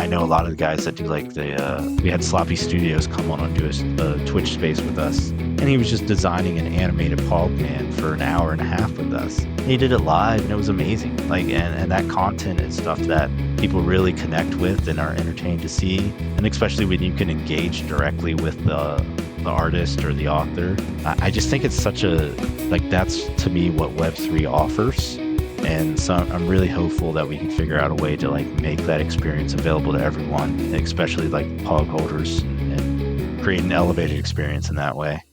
I know a lot of the guys that do like we had Sloppy Studios come on and do a Twitch space with us, and he was just designing an animated Pog Man for an hour and a half with us. He did it live, and it was amazing. Like, and that content is stuff that people really connect with and are entertained to see, and especially when you can engage directly with the artist or the author. I just think it's such that's to me what Web3 offers. And so I'm really hopeful that we can figure out a way to like make that experience available to everyone, especially like POG holders, and create an elevated experience in that way.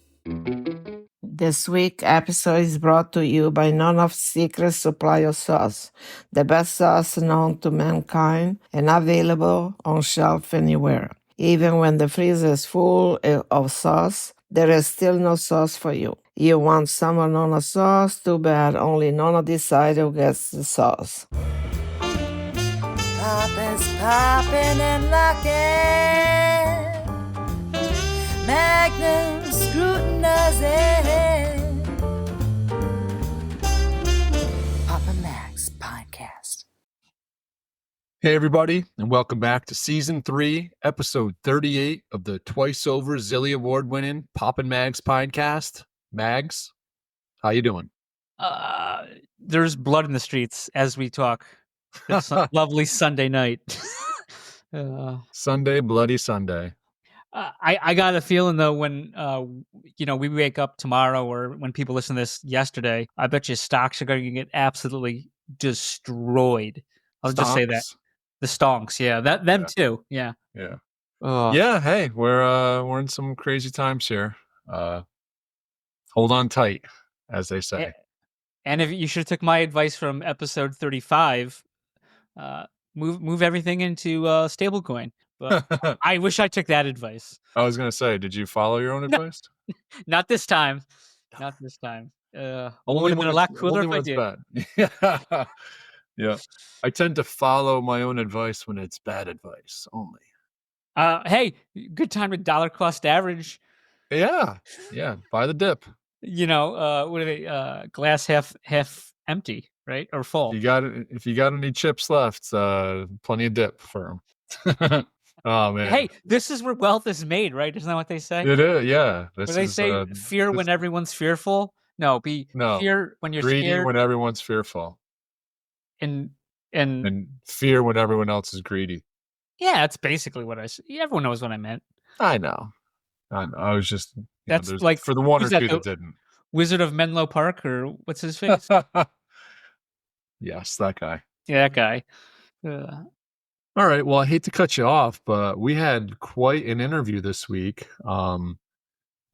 This week episode is brought to you by none of Secret Supply of Sauce, the best sauce known to mankind and available on shelf anywhere. Even when the freezer is full of sauce, there is still no sauce for you. You want some Nona sauce? Too bad, only Nona decides who gets the sauce. Poppin's poppin' and lockin', Magnum scrutinizing, Papa Max Podcast. Hey everybody, and welcome back to Season 3, Episode 38 of the twice-over Zilly Award-winning Poppin' Mags Podcast. Mags, how you doing? There's blood in the streets as we talk. It's a lovely Sunday night. Sunday, bloody Sunday. I got a feeling though when we wake up tomorrow, or when people listen to this yesterday, I bet you stocks are going to get absolutely destroyed. I'll just say that. The stonks, yeah, them too, yeah. Yeah, hey, we're in some crazy times here. Hold on tight, as they say. And if you should have took my advice from episode 35, move everything into stablecoin. But I wish I took that advice. I was gonna say, did you follow your own advice? Not this time. Not this time. Only when a lot cooler if I did. Bad. Yeah. I tend to follow my own advice when it's bad advice only. Hey, good time to dollar cost average. Yeah. Buy the dip. What are they? Glass half empty, right? Or full. If you got any chips left, plenty of dip for them. Oh man. Hey, this is where wealth is made, right? Isn't that what they say? It is, yeah. They say fear when everyone's fearful. No, fear when you're greedy scared. When everyone's fearful. And fear when everyone else is greedy. Yeah, that's basically what I said. Everyone knows what I meant. I know. I was just that's like for the one or two that didn't. Wizard of Menlo Park, or what's his face? Yes, that guy. Yeah, that guy. All right. Well, I hate to cut you off, but we had quite an interview this week.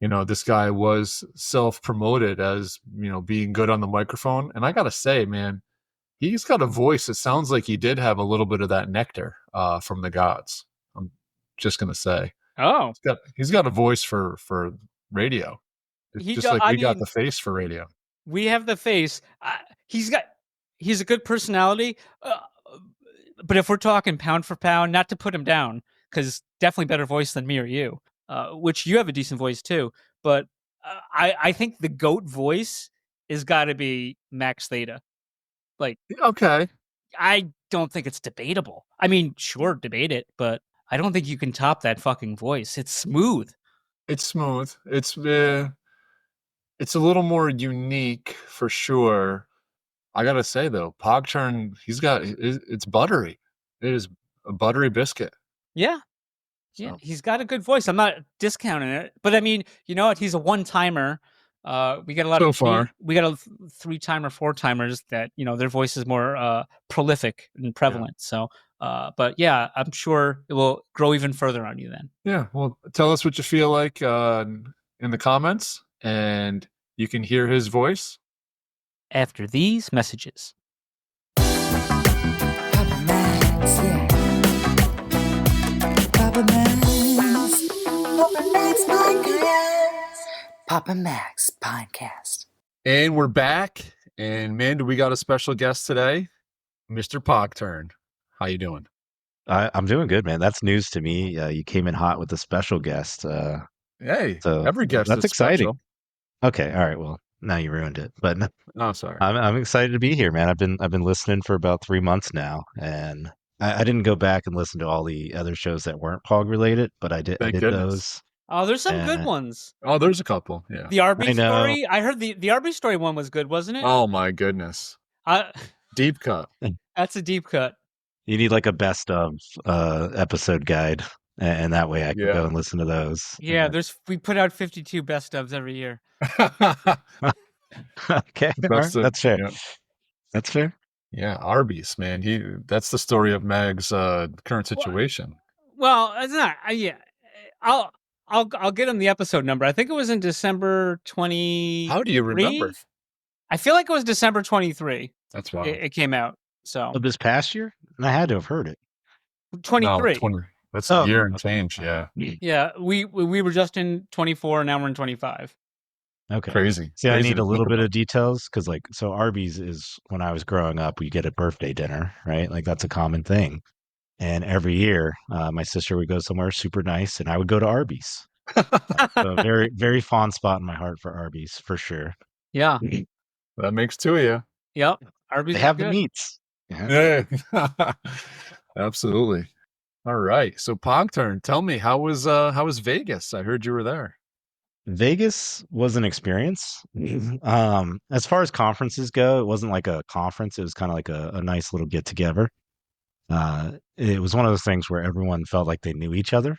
This guy was self-promoted as, being good on the microphone. And I got to say, man, he's got a voice. It sounds like he did have a little bit of that nectar from the gods. I'm just going to say. Oh. He's got a voice for radio. It's got the face for radio. We have the face. He's a good personality. But if we're talking pound for pound, not to put him down, because definitely better voice than me or you, which you have a decent voice too. But I think the GOAT voice has got to be Max Theta. Like, okay, I don't think it's debatable. I mean, sure, debate it, but I don't think you can top that fucking voice. It's smooth. It's a little more unique for sure. I gotta say though, POGTern, it's buttery. It is a buttery biscuit. Yeah. So. Yeah, he's got a good voice. I'm not discounting it, but I mean, you know what? He's a one-timer. We got a lot we got a 3-timer, 4-timers that, their voice is more prolific and prevalent. Yeah. So, but yeah, I'm sure it will grow even further on you then. Yeah. Well, tell us what you feel like in the comments, and you can hear his voice after these messages. Papa Max, yeah. Papa Max. Papa Max Podcast. Papa Max Podcast. And we're back. And man, do we got a special guest today, Mr. POGTern. How you doing? I'm doing good, man. That's news to me. You came in hot with a special guest. Hey, so every guest that's is exciting. Special. Okay, all right. Well, now you ruined it. But no, sorry. I'm excited to be here, man. I've been listening for about 3 months now, and I didn't go back and listen to all the other shows that weren't POG related, but I did Thank goodness. those. Oh, there's some good And ones. Oh, there's a couple. Yeah. The Arby I know. story. I heard the Arby story one was good, wasn't it? Oh my goodness. I, Deep cut. that's a deep cut. You need like a best of episode guide, and that way I can go Yeah. and listen to those. Yeah, we put out 52 best ofs every year. Okay, all right, that's fair. Yeah. That's fair. Yeah, Arby's, man. That's the story of Mag's current situation. Well, it's not. Yeah, I'll get him the episode number. I think it was in December 20. How do you remember? I feel like it was December 23. That's wild. It came out. So Of this past year, and I had to have heard it. 23. No, 20. That's Oh. a year and change. Yeah. Yeah, we were just in 24, and now we're in 25. Okay. Crazy. See, I Crazy need to a little think bit about. of details because, like, so Arby's is when I was growing up, we get a birthday dinner, right? Like, that's a common thing. And every year, my sister would go somewhere super nice, and I would go to Arby's. So, very, very fond spot in my heart for Arby's, for sure. Yeah. That makes two of you. Yep. Arby's They is have the good. meats. Yeah. Yeah. Absolutely. All right. So POGTern, tell me, how was Vegas? I heard you were there. Vegas was an experience. As far as conferences go, it wasn't like a conference. It was kind of like a nice little get together. It was one of those things where everyone felt like they knew each other.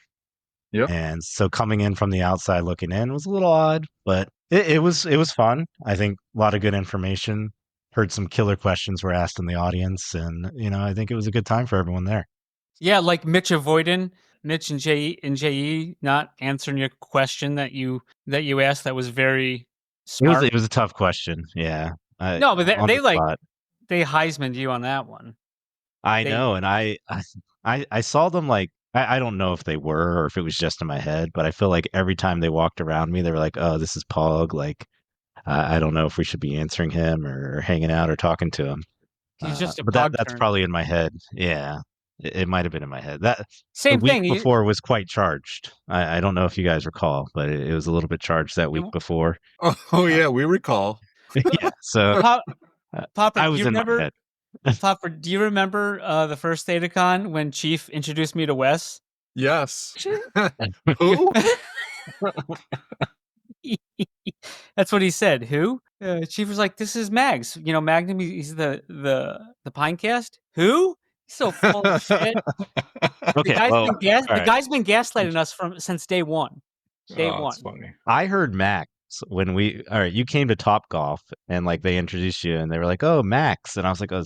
Yep. And so coming in from the outside looking in was a little odd, but it was fun. I think a lot of good information. Heard some killer questions were asked in the audience, and I think it was a good time for everyone there. Yeah, like Mitch and JE not answering your question that you asked that was very smart. It was a tough question. Yeah. No, but on they the like spot. they Heisman'd you on that one. I know, and I saw them like I don't know if they were or if it was just in my head, but I feel like every time they walked around me, they were like, "Oh, this is Pog." Like, I don't know if we should be answering him or hanging out or talking to him. He's just a But POG that's turn. probably in my head. Yeah, it might have been in my head. That Same the week thing. before was quite charged. I don't know if you guys recall, but it was a little bit charged that week before. Oh yeah, we recall. Yeah, so Papa, I was in my head. Papa, do you remember the first Datacon when Chief introduced me to Wes? Yes. Who? That's what he said. Who? Chief was like, "This is Mags. Magnum. He's the Pinecast. Who? He's so full of shit." Okay, The guy's been gaslighting us since day one. Day one. That's funny. I heard Max when you came to Top Golf and like they introduced you and they were like, "Oh, Max," and I was like, "Oh,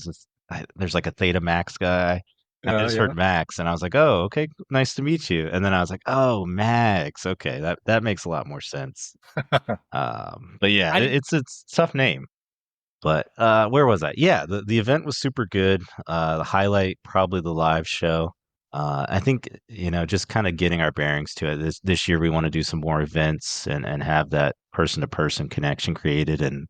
there's like a Theta Max guy." And I just heard Max and I was like, "Oh, okay, nice to meet you." And then I was like, "Oh, Max, okay, that makes a lot more sense." But yeah, it's a tough name. But where was I? Yeah, the event was super good. The highlight probably the live show. I think just kind of getting our bearings to it. This year we want to do some more events and have that person to person connection created, and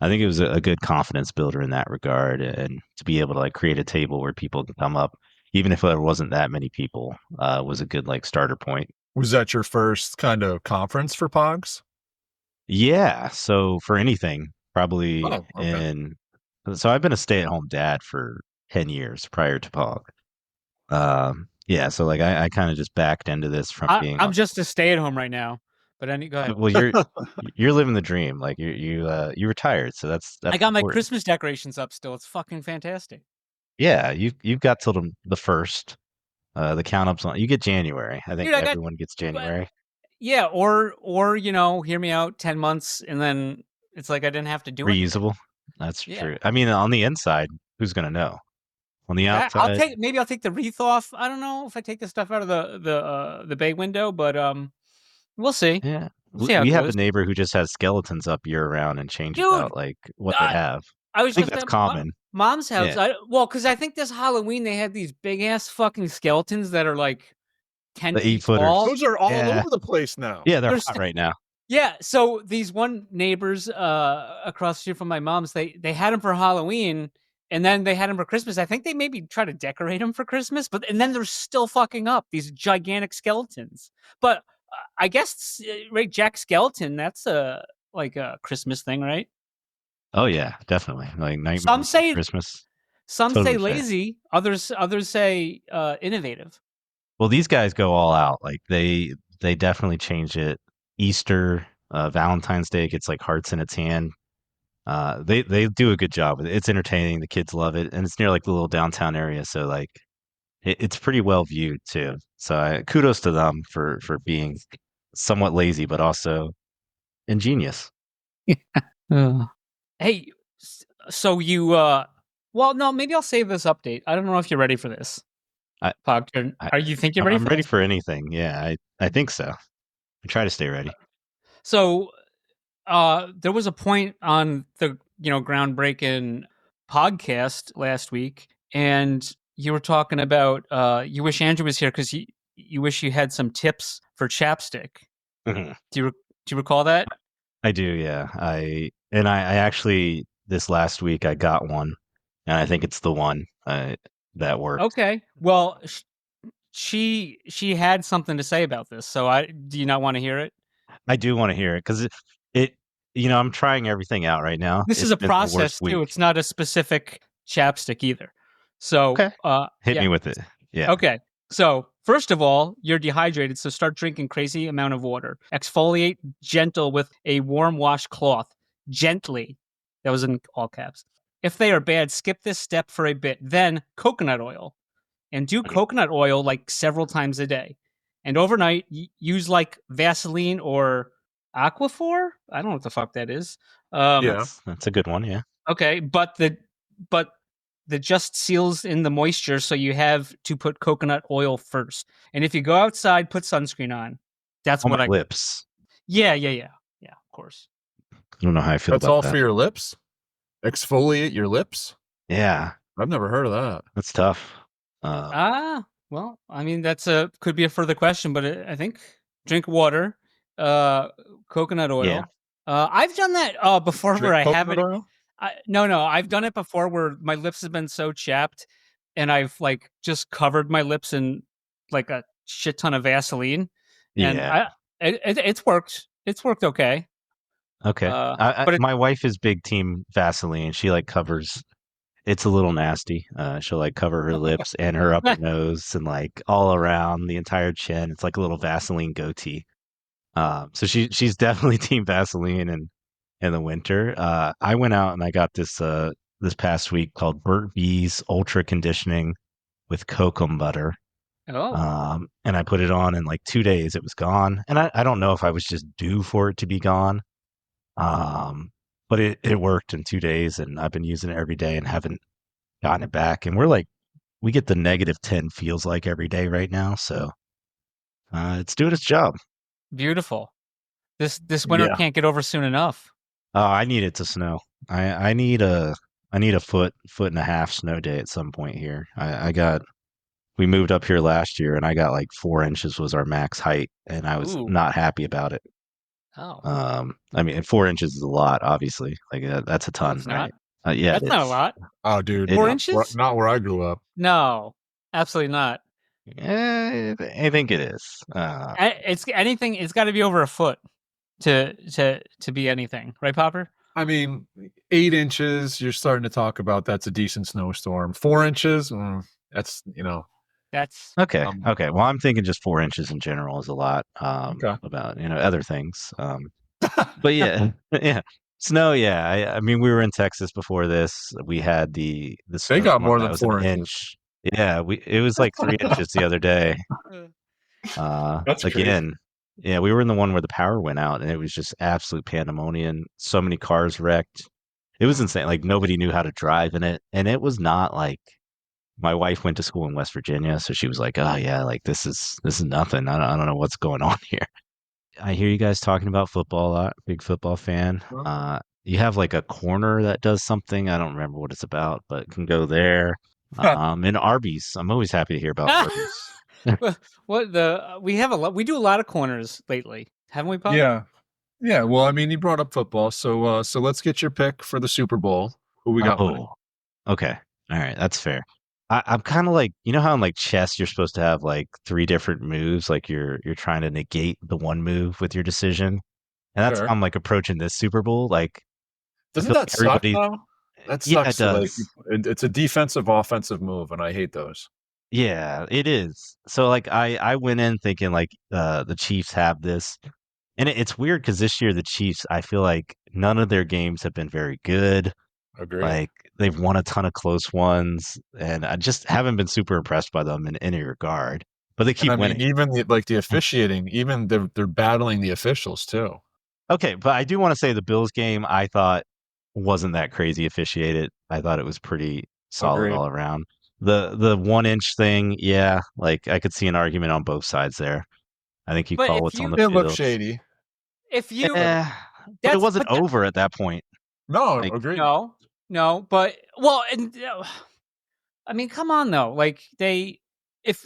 I think it was a good confidence builder in that regard, and to be able to like create a table where people can come up, even if there wasn't that many people, was a good like starter point. Was that your first kind of conference for Pogs? Yeah. So for anything, probably okay. So I've been a stay-at-home dad for 10 years prior to Pog. Yeah, so like I kind of just backed into this from being. I'm just a stay-at-home right now, but go ahead. Well, you're living the dream. Like you retired, so that's I got important. my Christmas decorations up still. It's fucking fantastic. Yeah, you've got till the first. The count up's on. You get January. I think everyone gets January. Yeah, or hear me out. 10 months, and then it's like I didn't have to do it. Reusable. That's true. I mean, on the inside, who's gonna know? On the outside, I'll take the wreath off. I don't know if I take the stuff out of the bay window, but we'll see. Yeah, we'll see how we it have goes. a neighbor who just has skeletons up year round and changes out like what they have. I think that's common. Mom's house. Yeah. Because I think this Halloween they had these big ass fucking skeletons that are like 10 feet tall. Those are all over the place now. Yeah, they're hot right now. Yeah, so these one neighbors across the street from my mom's, they had them for Halloween, and then they had them for Christmas. I think they maybe try to decorate them for Christmas, and then they're still fucking up these gigantic skeletons. But I guess right, Jack Skeleton, that's like a Christmas thing, right? Oh yeah, definitely. Like Nightmare Some say Christmas. Some Totally say fair. lazy, others say innovative. Well, these guys go all out. Like they definitely change it. Easter, Valentine's Day gets like hearts in its hand. They do a good job with it. It's entertaining. The kids love it, and it's near like the little downtown area, so like it's pretty well viewed too. So kudos to them for being somewhat lazy, but also ingenious. Hey, so you well, no, maybe I'll save this update. I don't know if you're ready for this. I, POGTern. Are you think you're ready I'm for ready this? for anything. Yeah, I think so. I try to stay ready. So there was a point on the groundbreaking podcast last week, and you were talking about you wish Andrew was here because you wish you had some tips for chapstick. Mhm. Do you recall that? I do, yeah. I actually this last week I got one, and I think it's the one that works. Okay. Well, she had something to say about this. So do you not want to hear it? I do want to hear it because it I'm trying everything out right now. This is It's a been the worst process too. week. It's not a specific chapstick either. So Okay. Hit yeah. me with it. Yeah. Okay. So, first of all, you're dehydrated, so start drinking crazy amount of water. Exfoliate gentle with a warm washcloth. Gently. That was in all caps. If they are bad, skip this step for a bit. Then coconut oil. And do coconut oil like several times a day. And overnight, use like Vaseline or Aquaphor? I don't know what the fuck that is. Yeah. That's a good one, yeah. Okay, but the just seals in the moisture, so you have to put coconut oil first. And if you go outside, put sunscreen on. That's On what my I. lips. Yeah, of course. I don't know how I feel That's about all that. for your lips? Exfoliate your lips? Yeah, I've never heard of that. that's tough. Well, I mean could be a further question, but I think drink water, coconut oil. Yeah. I've done that before Drink where I coconut haven't. oil? No, I've done it before where my lips have been so chapped, and I've like just covered my lips in like a shit ton of Vaseline, and Yeah. it's worked. It's worked okay. Okay. But my wife is big team Vaseline. She like covers. It's a little nasty. She'll like cover her lips and her upper nose and like all around the entire chin. It's like a little Vaseline goatee. So she's definitely team Vaseline in the winter. I went out and I got this past week called Burt Bees Ultra Conditioning with Kokum butter. And I put it on in like 2 days. It was gone, and I don't know if I was just due for it to be gone. But it worked in 2 days, and I've been using it every day and haven't gotten it back. And we get the -10 feels like every day right now, so it's doing its job. beautiful. This winter can't get over soon enough. Oh, I need it to snow. I need a foot and a half snow day at some point here. We moved up here last year, and I got like 4 inches was our max height, and I was Ooh. not happy about it. Oh. I mean, 4 inches is a lot, obviously. Like that's a ton, it's right? not. Yeah, That's not a lot. Oh, dude. 4 It- inches? Not where I grew up. No, absolutely not. I think it is. It's anything. It's got to be over a foot to be anything, right, Popper? I mean, 8 inches, you're starting to talk about that's a decent snowstorm. 4 inches, that's, That's Okay. Um, Okay. Well, I'm thinking just 4 inches in general is a lot. Okay. About other things. But yeah, yeah, snow. Yeah, I mean, we were in Texas before this. We had the They got snowstorm more that than was 4 an inches. inch. Yeah, it was like 3 inches the other day. That's Again, yeah, we were in the one where the power went out, and it was just absolute pandemonium. So many cars wrecked. It was insane. Like nobody knew how to drive in it, and it was not like. My wife went to school in West Virginia, so she was like, "Oh yeah, like this is nothing. I don't know what's going on here." I hear you guys talking about football a lot. Big football fan. You have like a corner that does something. I don't remember what it's about, but can go there. And Arby's. I'm always happy to hear about Arby's. we do a lot of corners lately, haven't we, Pop? Yeah. Well, I mean, you brought up football, so let's get your pick for the Super Bowl. Who we got winning? Okay. All right, that's fair. I'm kind of like, how in like chess you're supposed to have like 3 different moves, like you're trying to negate the one move with your decision, and that's Sure. how I'm like approaching this Super Bowl. Like, Doesn't that suck, though? That Yeah, sucks. it To, like, does. it's a defensive offensive move, and I hate those. Yeah, it is. So like I went in thinking like the Chiefs have this, and it's weird because this year the Chiefs, I feel like none of their games have been very good. Agreed. Like they've won a ton of close ones, and I just haven't been super impressed by them in any regard. But they And keep I mean, winning. even the officiating, even they're battling the officials too. Okay, but I do want to say the Bills game I thought wasn't that crazy officiated. I thought it was pretty solid Agreed. all around. The 1 inch thing, yeah, like I could see an argument on both sides there. I think you But call if what's on you the It looked field. shady. if you Eh, but it that's wasn't but that, over at that point. No, Like, agreed. no, but well, and I mean, come on though. Like they, if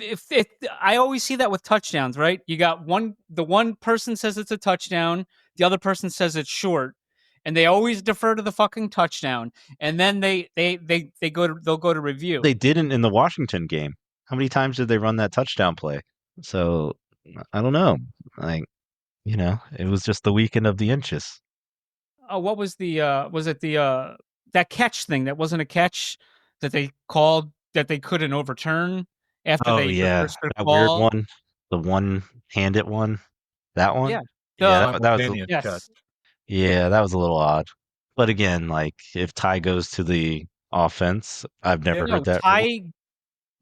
I always see that with touchdowns, right? You got the one person says it's a touchdown, the other person says it's short, and they always defer to the fucking touchdown, and then they'll go to review. they didn't in the Washington game. How many times did they run that touchdown play? So I don't know. Like, it was just the weekend of the inches. Oh, what was was it that catch thing that wasn't a catch that they called that they couldn't overturn after Oh they yeah, reversed their that weird call? one, the one-handed one, that Yeah. one. Yeah, The that was Simultaneous catch. yes. yeah, that was a little odd. But again, like if Ty goes to the offense, I've Yeah, never no, heard that rule.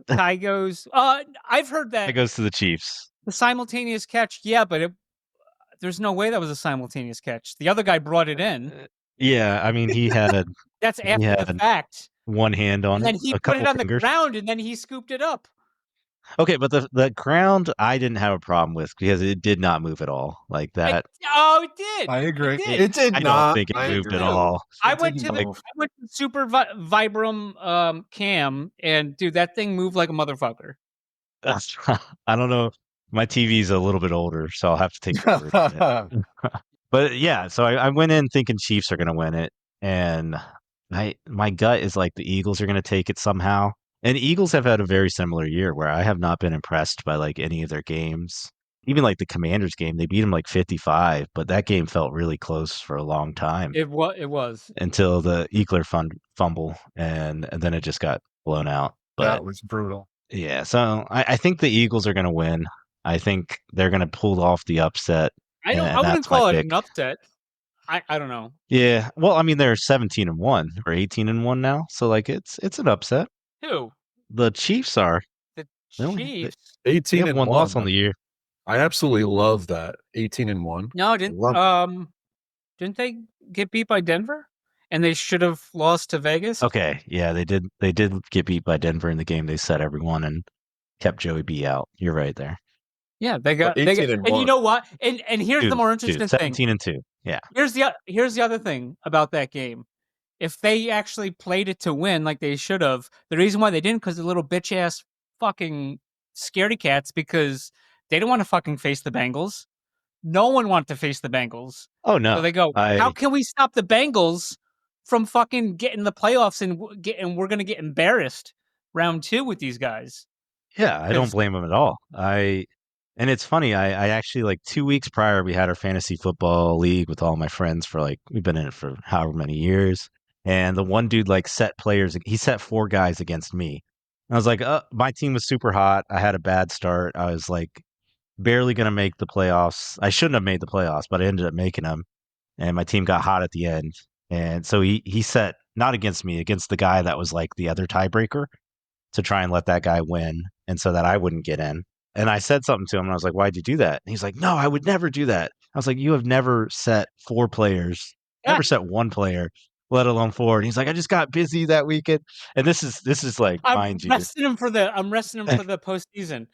Ty goes. I've heard It that goes to the Chiefs. the simultaneous catch. Yeah, but there's no way that was a simultaneous catch. The other guy brought it in. Yeah, I mean That's he after the had fact, one hand on and it, then he a put it couple on the fingers. ground, and then he scooped it up. Okay, but the ground I didn't have a problem with because it did not move at all. Like that, It did. I It agree. did. It did I don't not. think it I moved at agree. all. I It went didn't to the move. I went to Super Vibram cam, and dude, that thing moved like a motherfucker. I don't know. My TV's a little bit older, so I'll have to take your word on it. But yeah, so I went in thinking Chiefs are going to win it, and my gut is like the Eagles are going to take it somehow. And Eagles have had a very similar year where I have not been impressed by like any of their games. Even like the Commanders game, they beat them like 55, but that game felt really close for a long time It was. until the Eckler fumble, and then it just got blown out. But That was brutal. yeah, so I think the Eagles are going to win. I think they're going to pull off the upset, I and wouldn't that's my call it pick. an upset. I don't know. Yeah, well, I mean they're 17-1 or 18-1 now, so like it's an upset. Who? The Chiefs are. The They only they 18 have and one loss on 1. the year. I absolutely love that. 18 and 1. No, Love didn't they get beat by Denver? And they should have lost to Vegas? Okay, yeah, they did. They did get beat by Denver in the game. They set everyone and kept Joey B out. You're right there, Yeah, But they 18 got, and and you 1. know what? And here's the more interesting thing. 17-2. Yeah, Here's the other thing about that game. If they actually played it to win like they should have, the reason why they didn't because the little bitch ass fucking scaredy cats because they don't want to fucking face the Bengals. No one wanted to face the Bengals. Oh So no, they go, how I can we stop the Bengals from fucking getting the playoffs and we're gonna get embarrassed round 2 with these guys? yeah, I don't 'Cause blame them at all. And it's funny. I actually like 2 weeks prior we had our fantasy football league with all my friends for like we've been in it for however many years. And the one dude like set players. He set 4 guys against me. And I was like, my team was super hot. I had a bad start. I was like barely gonna make the playoffs. I shouldn't have made the playoffs, but I ended up making them. And my team got hot at the end. And so he set not against me, against the guy that was like the other tiebreaker to try and let that guy win and so that I wouldn't get in. And I said something to him and I was like, why'd you do that? And he's like, no, I would never do that. I was like, you have never set 4 players, never set 1 player, let alone 4. And he's like, I just got busy that weekend. And this is like, mind you. I'm resting him for the postseason.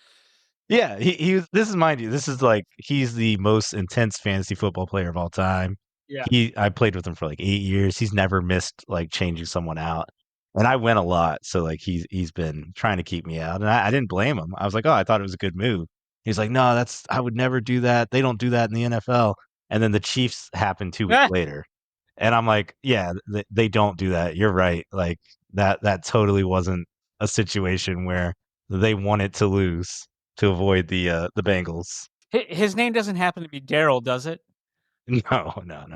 Yeah, this is mind you, this is like he's the most intense fantasy football player of all time. Yeah. I played with him for like 8 years. He's never missed like changing someone out. And I went a lot, so like he's been trying to keep me out. And I didn't blame him. I was like, "Oh, I thought it was a good move." He's like, "No, I would never do that. They don't do that in the NFL." And then the Chiefs happened 2 weeks later. And I'm like, "Yeah, they don't do that. You're right. Like that totally wasn't a situation where they wanted to lose to avoid the Bengals." His name doesn't happen to be Daryl, does it? No.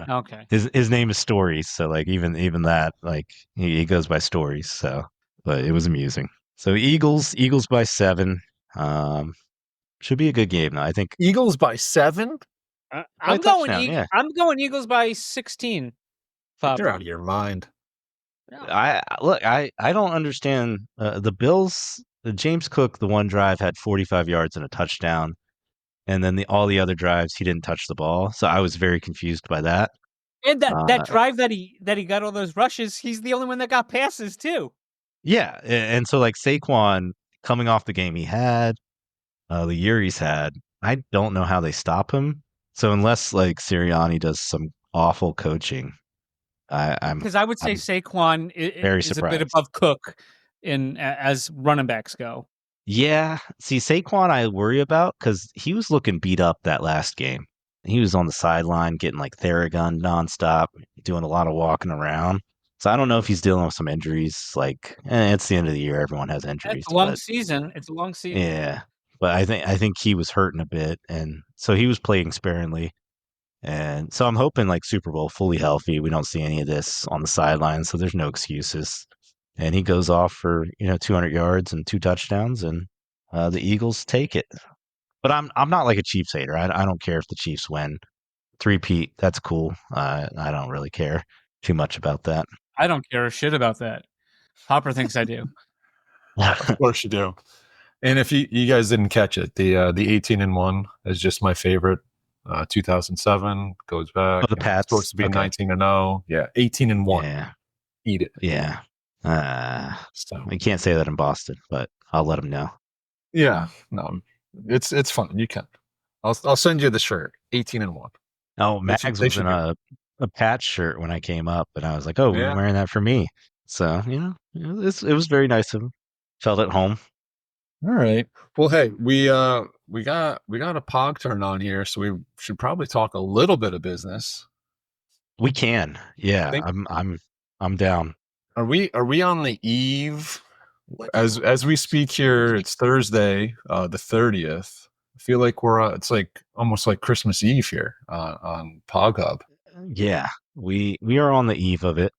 Okay. His name is Stories, so like even that, like he goes by Stories. So, but it was amusing. So Eagles by 7. Um, should be a good game. Though. I think Eagles by 7? by a touchdown. Yeah, I'm going Eagles by 16. You're Papa. out of your mind. I don't understand the Bills. James Cook, the one drive had 45 yards and a touchdown, and then all the other drives he didn't touch the ball. So I was very confused by that. And that Uh, drive that he got all those rushes, he's the only one that got passes too. yeah, and so like Saquon coming off the game he had, the year he's had, I don't know how they stop him. So unless like Sirianni does some awful coaching, I'm Because I would say I'm Saquon very is a bit surprised. above Cook as running backs go. Yeah, see Saquon I worry about because he was looking beat up that last game. He was on the sideline getting like Theragun nonstop, doing a lot of walking around. So I don't know if he's dealing with some injuries. Like it's the end of the year, everyone has It's injuries, a long but season. It's a long season. yeah. But I think he was hurting a bit, and so he was playing sparingly. And so I'm hoping like Super Bowl fully healthy. We don't see any of this on the sidelines, so there's no excuses. And he goes off for 200 yards and 2 touchdowns, and the Eagles take it. But I'm not like a Chiefs hater. I don't care if the Chiefs win. Three-peat, that's cool. I don't really care too much about that. I don't care a shit about that. Hopper thinks I do. Of course you do. And if you guys didn't catch it, the 18-1 is just my favorite. 2007 goes back. Oh, the Pats. It's supposed to be Okay. 19-0. Yeah, 18-1. Yeah, Eat it. yeah. So We can't say that in Boston, but I'll let them know. yeah, no, it's fun. You can. I'll send you the shirt. 18-1. Oh, They should- Mags they was should in do a Pats shirt when I came up, and I was like, "Oh, we're Yeah. wearing that for me." So it was very nice of him. Felt at home. All right. Well, hey, we got a POGTern on here, so we should probably talk a little bit of business. We can, yeah. Think- I'm down. Are we on the eve as we speak here? It's Thursday, the 30th. I feel like it's like almost like Christmas Eve here on POGHub. Yeah, we are on the eve of it.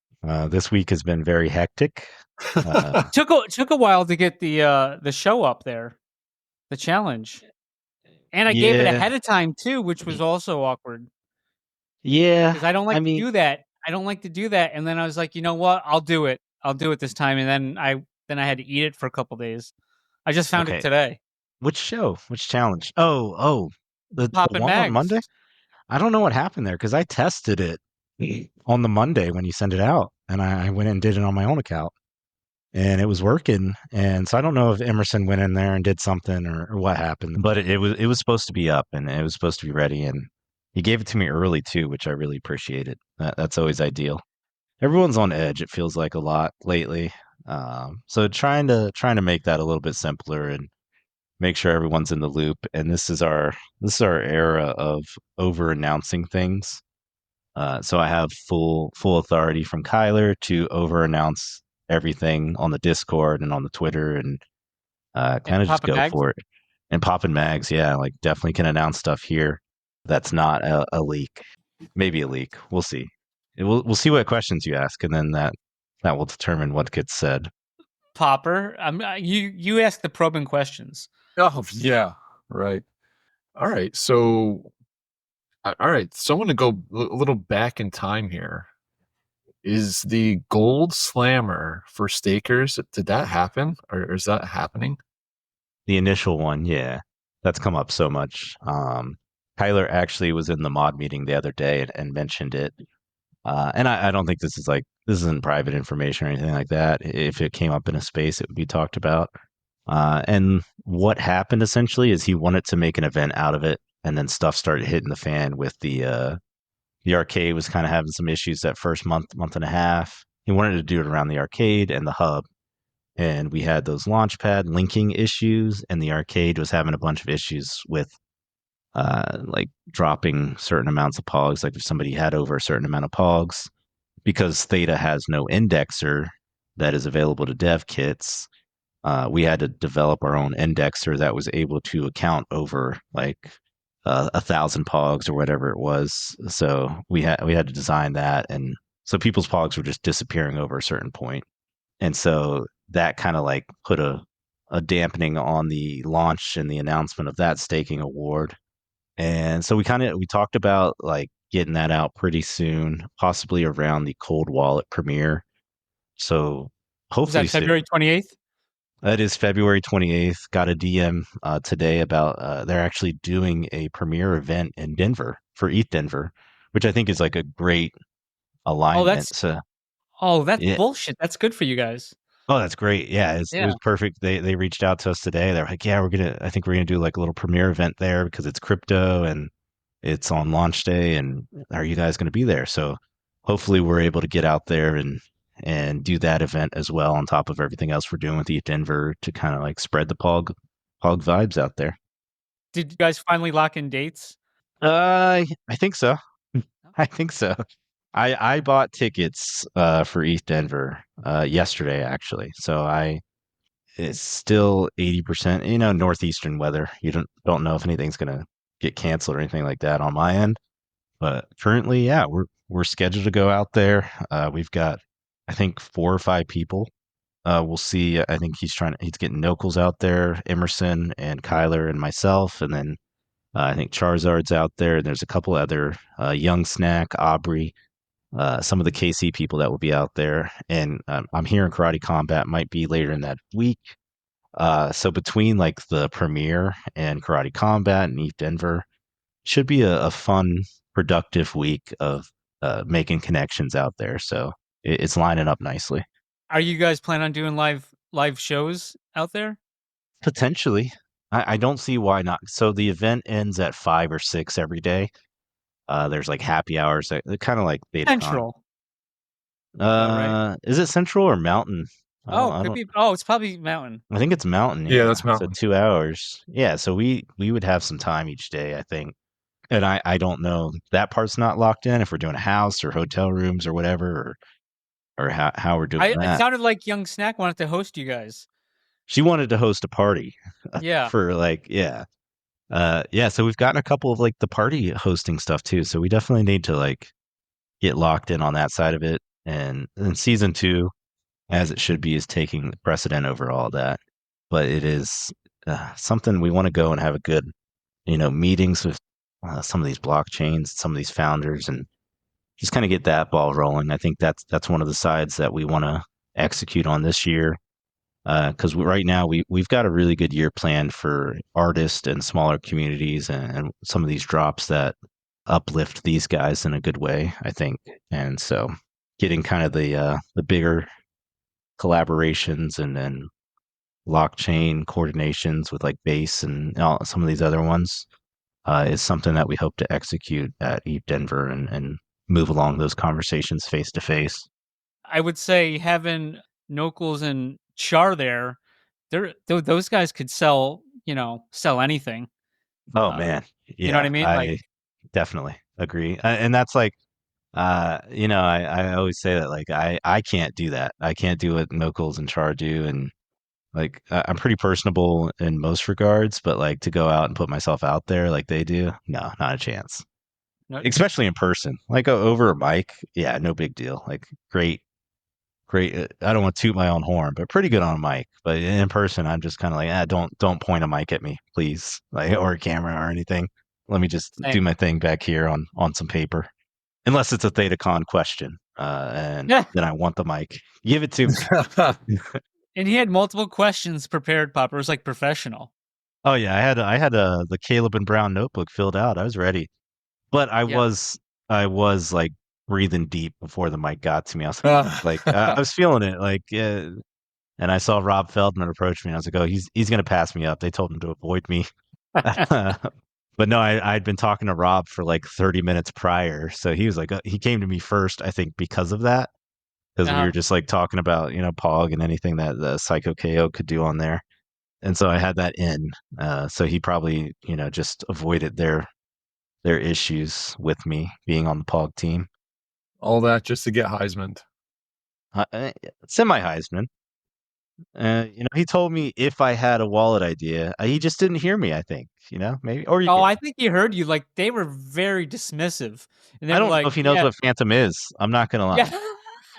This week has been very hectic. Took a while to get the show up there, the challenge, and I gave it Yeah. ahead of time too, which was also awkward Yeah, because I don't like I to mean, do that. I don't like to do that, and then I was like, you know what? I'll do it. I'll do it this time, and then I had to eat it for a couple days. I just found Okay. it today. Which show? Which challenge? Oh, the Poppin' one on Mags. Monday. I don't know what happened there because I tested it on the Monday when you sent it out, and I went and did it on my own account, and it was working. And so I don't know if Emerson went in there and did something or what happened, but it was supposed to be up and it was supposed to be ready, and he gave it to me early too, which I really appreciated. That's always ideal. Everyone's on edge. It feels like a lot lately, so trying to make that a little bit simpler and make sure everyone's in the loop. And this is our era of over announcing things. So I have full authority from Kyler to over announce everything on the Discord and on the Twitter and kind of just Poppin' go Mags? for it. And Poppin' Mags, yeah, like definitely can announce stuff here that's not a leak. Maybe a leak. We'll see. We'll see what questions you ask, and then that will determine what gets said. Popper, you ask the probing questions. Oh yeah, right. All right. So, all right. So I want to go a little back in time here. Is the gold slammer for stakers? Did that happen, or is that happening? The initial one, yeah, that's come up so much. Kyler actually was in the mod meeting the other day and mentioned it. And I don't think this isn't private information or anything like that. If it came up in a space, it would be talked about. And what happened essentially is he wanted to make an event out of it, and then stuff started hitting the fan with the arcade was kind of having some issues that first month and a half. He wanted to do it around the arcade and the hub. And we had those launchpad linking issues, and the arcade was having a bunch of issues with like dropping certain amounts of pogs. Like if somebody had over a certain amount of pogs, because Theta has no indexer that is available to dev kits, we had to develop our own indexer that was able to account over like 1,000 pogs or whatever it was. So we had to design that, and so people's pogs were just disappearing over a certain point, and so that kind of like put a dampening on the launch and the announcement of that staking award. And so we talked about like getting that out pretty soon, possibly around the Cold Wallet premiere. So Was that hopefully soon. February 28th? That is February 28th. Got a DM today about they're actually doing a premiere event in Denver for ETH Denver, which I think is like a great Oh, that's alignment. So yeah. bullshit. That's good for you guys. Oh, that's great. Yeah, it Yeah. was perfect. They reached out to us today. They're like, yeah, I think we're gonna do like a little premiere event there because it's crypto and it's on launch day. And are you guys gonna be there? So hopefully we're able to get out there and do that event as well on top of everything else we're doing with ETH Denver to kind of like spread the Pog vibes out there. Did you guys finally lock in dates? I think so. I think so. I bought tickets for ETH Denver yesterday actually. So it's still 80%, northeastern weather. You don't know if anything's gonna get canceled or anything like that on my end. But currently, yeah, we're scheduled to go out there. We've got I think 4 or 5 people. We'll see. I think he's getting Nokels out there, Emerson and Kyler and myself, and then I think Charizard's out there. And there's a couple other Young Snack, Aubrey, some of the KC people that will be out there. And I'm hearing Karate Combat might be later in that week. So between like the premiere and Karate Combat and ETH Denver, should be a fun, productive week of making connections out there. So it's lining up nicely. Are you guys planning on doing live shows out there? Potentially. I don't see why not. So the event ends at 5 or 6 every day. There's like happy hours that kind of like BetaCon. Central. Right? Is it Central or Mountain? Could be. Oh, it's probably Mountain. I think it's Mountain. Yeah, that's Mountain. So 2 hours. Yeah, so we would have some time each day, I think. And I don't know. That part's not locked in if we're doing a house or hotel rooms or whatever, or how we're doing It that. sounded like Young Snack wanted to host you guys. She wanted to host a party. Yeah. For like, yeah. So we've gotten a couple of like the party hosting stuff too. So we definitely need to like get locked in on that side of it. And season 2, as it should be, is taking precedent over all that. But it is something we want to go and have a good, meetings with some of these blockchains, some of these founders, and just kind of get that ball rolling. I think that's one of the sides that we want to execute on this year. Because right now we've got a really good year planned for artists and smaller communities and some of these drops that uplift these guys in a good way, I think. And so getting kind of the bigger collaborations and then blockchain coordinations with like Base and some of these other ones is something that we hope to execute at ETH Denver and move along those conversations face to face. I would say having Nokels and Char there, those guys could sell anything. Oh man, yeah, you know what I mean? I definitely agree, and that's like, I always say that like I can't do that. I can't do what Nokels and Char do, and like I'm pretty personable in most regards, but like to go out and put myself out there like they do, no, not a chance. No, Especially in person, like over a mic, yeah, no big deal. Like great. I don't want to toot my own horn, but pretty good on a mic. But in person, I'm just kind of like, don't point a mic at me, please, like or a camera or anything. Let me just do my thing back here on some paper, unless it's a ThetaCon question, and then I want the mic. Give it to me. And he had multiple questions prepared. Popper was like professional. Oh yeah, I had the Caleb and Brown notebook filled out. I was ready, but I was like breathing deep before the mic got to me. I was like, I was feeling it, like, and I saw Rob Feldman approach me. And I was like, oh, he's gonna pass me up. They told him to avoid me, but no, I'd been talking to Rob for like 30 minutes prior, so he was like, he came to me first, I think, because of that, because we were just like talking about Pog and anything that the Psycho KO could do on there, and so I had that in. So he probably just avoided their issues with me being on the Pog team. All that just to get Heisman. Semi Heisman. He told me if I had a wallet idea. He just didn't hear me, I think, maybe. Or Oh, I think he heard you. Like they were very dismissive, and they I were don't know like, if he knows "Yeah, what Phantom is. I'm not gonna yeah." lie.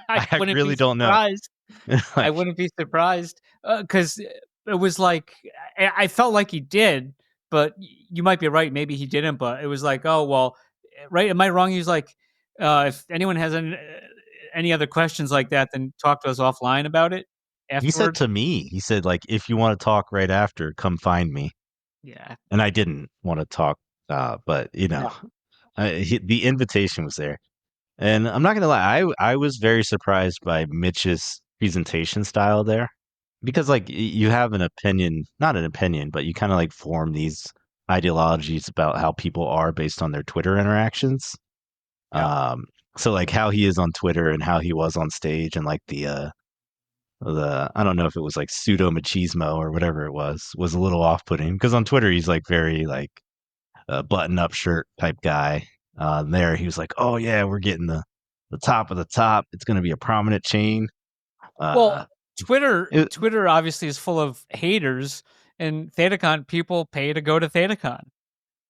I I wouldn't be really don't know. surprised. I Like, wouldn't be surprised because it was like I felt like he did, but you might be right. Maybe he didn't, but it was like, oh well, right? Am I wrong? He's like, if anyone has any other questions like that, then talk to us offline about it he said afterward. to me, he said, like, if you want to talk right after, come find me. Yeah, And I didn't want to talk, but no, the invitation was there. And I'm not gonna lie, I was very surprised by Mitch's presentation style there, because like you have an opinion, not an opinion, but you kind of like form these ideologies about how people are based on their Twitter interactions. yeah. Um, so like how he is on Twitter and how he was on stage, and like the I don't know if it was like pseudo machismo or whatever it was a little off putting, because on Twitter he's like very like a button up shirt type guy. There he was like, oh yeah, we're getting the top of the top. It's going to be a prominent chain. Well, Uh, it, Twitter obviously is full of haters, and ThetaCon people pay to go to ThetaCon, that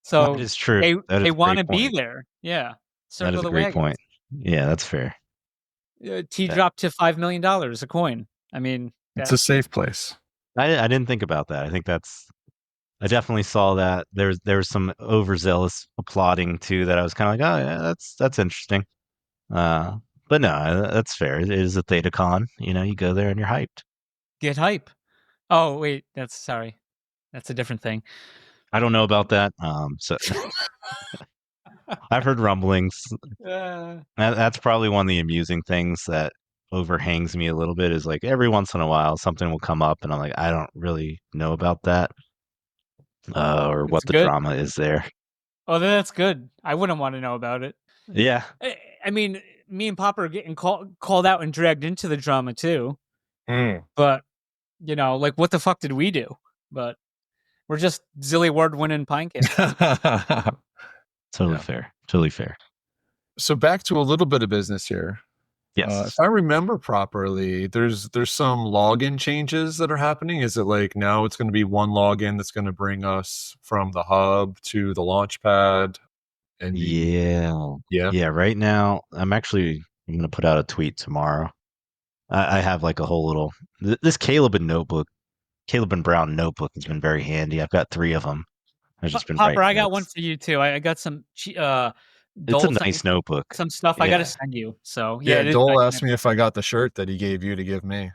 so is true. they That is they a want great to be point. there. Yeah, That is circle a the great wagons. point. Yeah, that's fair. T Uh, dropped to $5 million a coin. I mean, It's a safe place. I didn't think about that. I definitely saw that. There was some overzealous applauding too that I was kind of like, oh yeah, that's interesting. Uh, but no, that's fair. It is a ThetaCon. You go there and you're hyped. get hype. Oh wait, that's a different thing. I don't know about that. So I've heard rumblings. Uh, That's probably one of the amusing things that overhangs me a little bit, is like every once in a while something will come up and I'm like, I don't really know about that, or it's what the good. drama is there. Oh, then that's good. I wouldn't want to know about it. Yeah. I mean, me and Papa are getting called out and dragged into the drama too. Mm. But like what the fuck did we do? But we're just Zilly Award winning Pinecast. Totally Yeah. fair. Totally fair. So back to a little bit of business here. Yes. If I remember properly, there's some login changes that are happening. Is it like now it's going to be one login that's going to bring us from the hub to the launchpad? And Yeah. yeah. Yeah. Right now, I'm going to put out a tweet tomorrow. I have like a whole little, this Caleb and Brown notebook has been very handy. I've got 3 of them. I've just been Popper, writing I got one notes. for you too. I got some It's a Dole sent me nice notebook. some stuff I got to Yeah. send you. So Yeah, it is Dole nice. asked me if I got the shirt that he gave you to give me.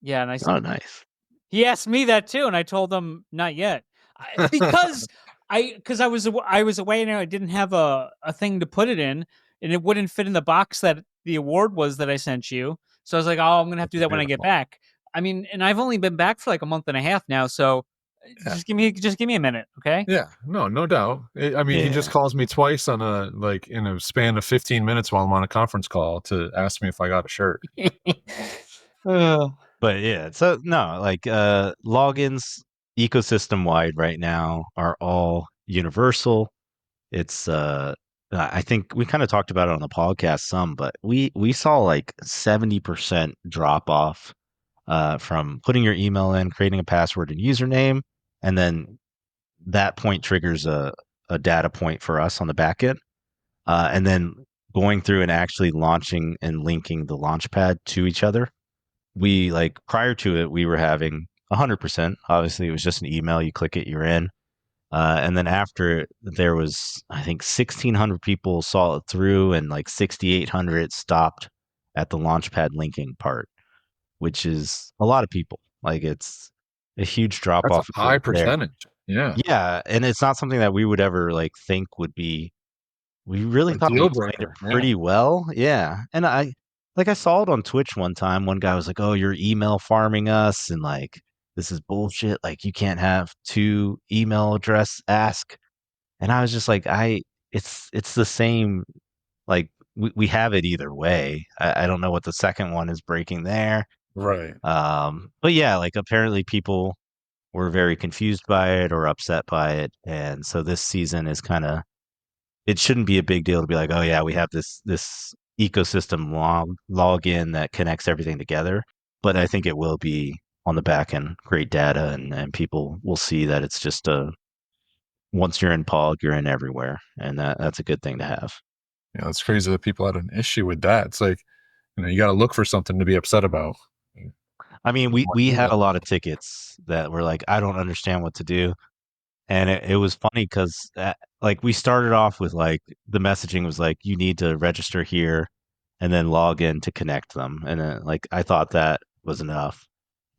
Yeah, nice. Oh, nice. He asked me that too, and I told him not yet because I was away and I didn't have a thing to put it in, and it wouldn't fit in the box that the award was that I sent you. So I was like, oh, I'm gonna have to do that when I get Beautiful. back. I mean, and I've only been back for like a month and a half now, so Yeah. just give me a minute, okay? Yeah, no doubt. I mean, he just Yeah. calls me twice in a span of 15 minutes while I'm on a conference call to ask me if I got a shirt. But yeah, so no, like logins ecosystem wide right now are all universal. It's I think we kind of talked about it on the podcast some, but we saw like 70% drop off from putting your email in, creating a password and username, and then that point triggers a data point for us on the back end. And then going through and actually launching and linking the launchpad to each other. We like prior to it, we were having 100%. Obviously, it was just an email. You click it, you're in. And then after it, there was, I think, 1,600 people saw it through, and like 6,800 stopped at the launchpad linking part, which is a lot of people. Like it's a huge drop That's off a high there. percentage. Yeah. Yeah, and it's not something that we would ever like think would be. We really A thought we deal explained it breaker. Yeah. pretty well. Yeah. And I saw it on Twitch one time. One guy was like, "Oh, you're email farming us, and like this is bullshit. Like you can't have 2 email address ask." And I was just like, it's the same. Like we have it either way. I don't know what the second one is breaking there. Right. But yeah, like apparently people were very confused by it or upset by it, and so this season is kind of, it shouldn't be a big deal to be like, oh yeah, we have this ecosystem login that connects everything together. But I think it will be on the back end, great data, and people will see that it's just once you're in POG, you're in everywhere, and that's a good thing to have. Yeah, it's crazy that people had an issue with that. It's like, you got to look for something to be upset about. I mean, we had a lot of tickets that were like, I don't understand what to do. And it was funny because like we started off with like the messaging was like, you need to register here and then log in to connect them. And then like I thought that was enough.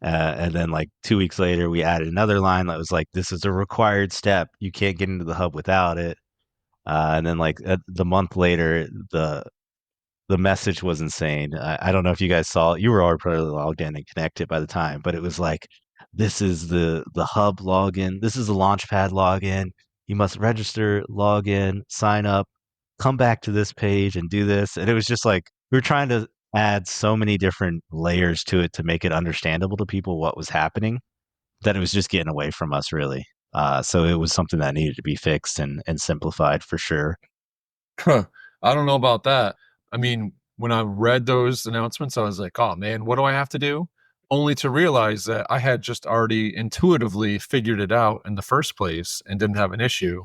And then like 2 weeks later, we added another line that was like, this is a required step. You can't get into the hub without it. And then like the month later, the message was insane. I don't know if you guys saw it. You were already probably logged in and connected by the time, but it was like, this is the hub login. This is the Launchpad login. You must register, log in, sign up, come back to this page and do this. And it was just like we were trying to add so many different layers to it to make it understandable to people what was happening that it was just getting away from us really. So it was something that needed to be fixed and simplified for sure. I don't know about that. I mean, when I read those announcements, I was like, oh man, what do I have to do? Only to realize that I had just already intuitively figured it out in the first place and didn't have an issue.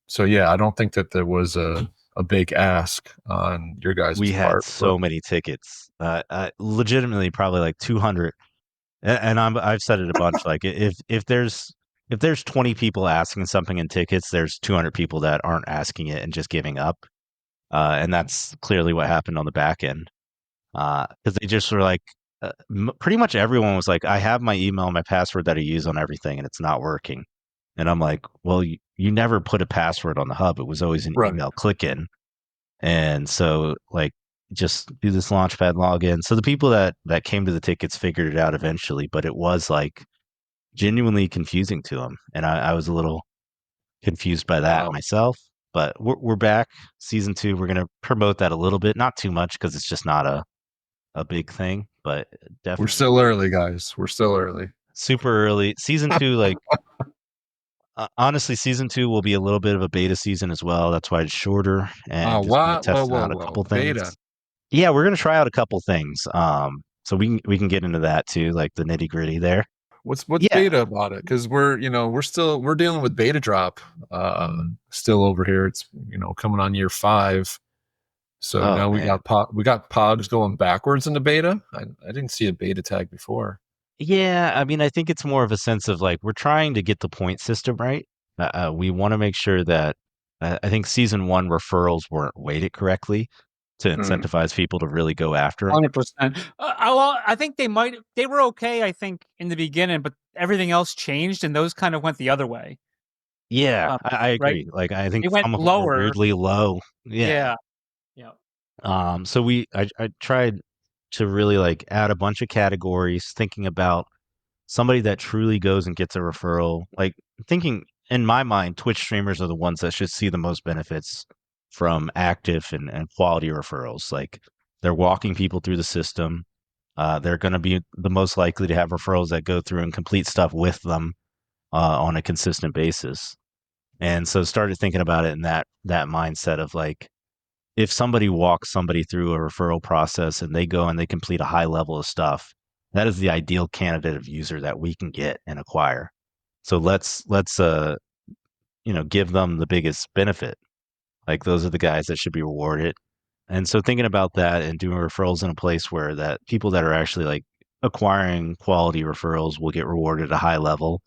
So yeah, I don't think that there was a big ask on your guys' We had part. so many tickets, legitimately probably like 200. And I've said it a bunch. Like if there's 20 people asking something in tickets, there's 200 people that aren't asking it and just giving up. And that's clearly what happened on the back end. Because they just were like, pretty much everyone was like, I have my email and my password that I use on everything, and it's not working. And I'm like, well, you never put a password on the hub. It was always an email click in. And so like just do this Launchpad login. So the people that came to the tickets figured it out eventually, but it was like genuinely confusing to them. And I was a little confused by that myself. But we're back. Season 2, we're going to promote that a little bit. Not too much because it's just not a big thing, but definitely. We're still early, guys. We're still early. Super early. Season 2, like, honestly, Season 2 will be a little bit of a beta season as well. That's why it's shorter. And just testing out a couple things. Beta. Yeah, we're going to try out a couple things. So we can get into that too, like the nitty gritty there. What's beta about it? Because we're dealing with beta drop still over here. It's coming on year 5. So now we got POGs going backwards into beta. I didn't see a beta tag before. Yeah, I mean, I think it's more of a sense of like we're trying to get the point system right. We want to make sure that I think season 1 referrals weren't weighted correctly to incentivize people to really go after 100%. Well, I think they were okay, I think, in the beginning, but everything else changed and those kind of went the other way. Yeah, I agree. Right? Like I think they went some of lower. them were weirdly low. Yeah. So I tried to really like add a bunch of categories, thinking about somebody that truly goes and gets a referral. Like thinking in my mind, Twitch streamers are the ones that should see the most benefits from active and quality referrals. Like they're walking people through the system. They're going to be the most likely to have referrals that go through and complete stuff with them on a consistent basis. And so started thinking about it in that mindset of like, if somebody walks somebody through a referral process and they go and they complete a high level of stuff, that is the ideal candidate of user that we can get and acquire. So let's give them the biggest benefit. Like those are the guys that should be rewarded. And so thinking about that and doing referrals in a place where that people that are actually like acquiring quality referrals will get rewarded at a high level,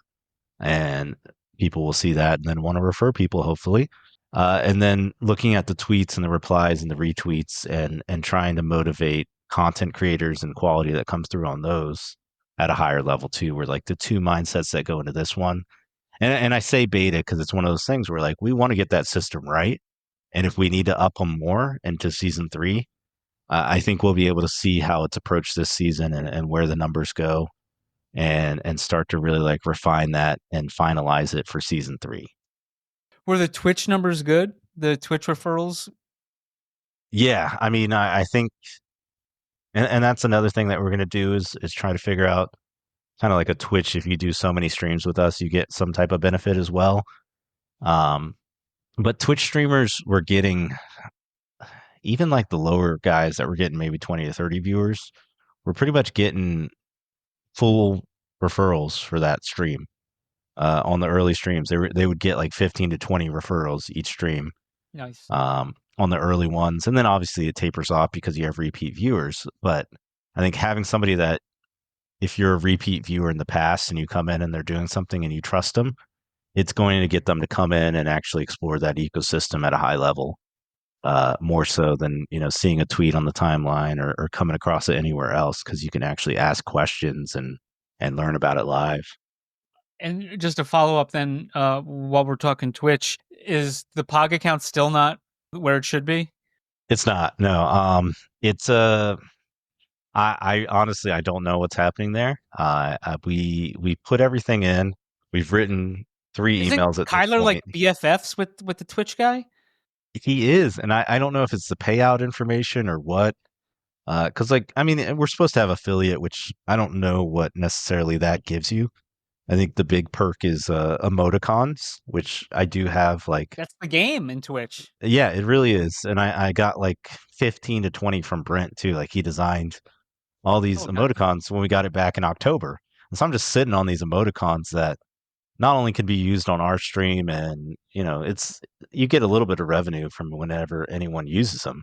and people will see that and then want to refer people, hopefully. And then looking at the tweets and the replies and the retweets and trying to motivate content creators and quality that comes through on those at a higher level too, where like the two mindsets that go into this one. And I say beta because it's one of those things where like we want to get that system right. And if we need to up them more into season 3, I think we'll be able to see how it's approached this season and where the numbers go and start to really like refine that and finalize it for season 3. Were the Twitch numbers good? The Twitch referrals? Yeah, I mean, I think, and that's another thing that we're going to do is try to figure out kind of like a Twitch. If you do so many streams with us, you get some type of benefit as well. But Twitch streamers were getting, even like the lower guys that were getting maybe 20 to 30 viewers, were pretty much getting full referrals for that stream. On the early streams, they would get like 15 to 20 referrals each stream. Nice. On the early ones, and then obviously it tapers off because you have repeat viewers. But I think having somebody that, if you're a repeat viewer in the past and you come in and they're doing something and you trust them, it's going to get them to come in and actually explore that ecosystem at a high level, more so than seeing a tweet on the timeline or coming across it anywhere else, because you can actually ask questions and learn about it live. And just to follow up then, while we're talking Twitch, is the POG account still not where it should be? It's not. No. It's I honestly, I don't know what's happening there. We put everything in. We've written 3 Isn't emails at this Kyler point. like BFFs with the Twitch guy? He is, and I don't know if it's the payout information or what. Because we're supposed to have affiliate, which I don't know what necessarily that gives you. I think the big perk is emoticons, which I do have. Like, That's the game in Twitch. Yeah, it really is. And I got like 15 to 20 from Brent too. Like, he designed all these emoticons when we got it back in October. And so I'm just sitting on these emoticons that not only can be used on our stream, and you get a little bit of revenue from whenever anyone uses them.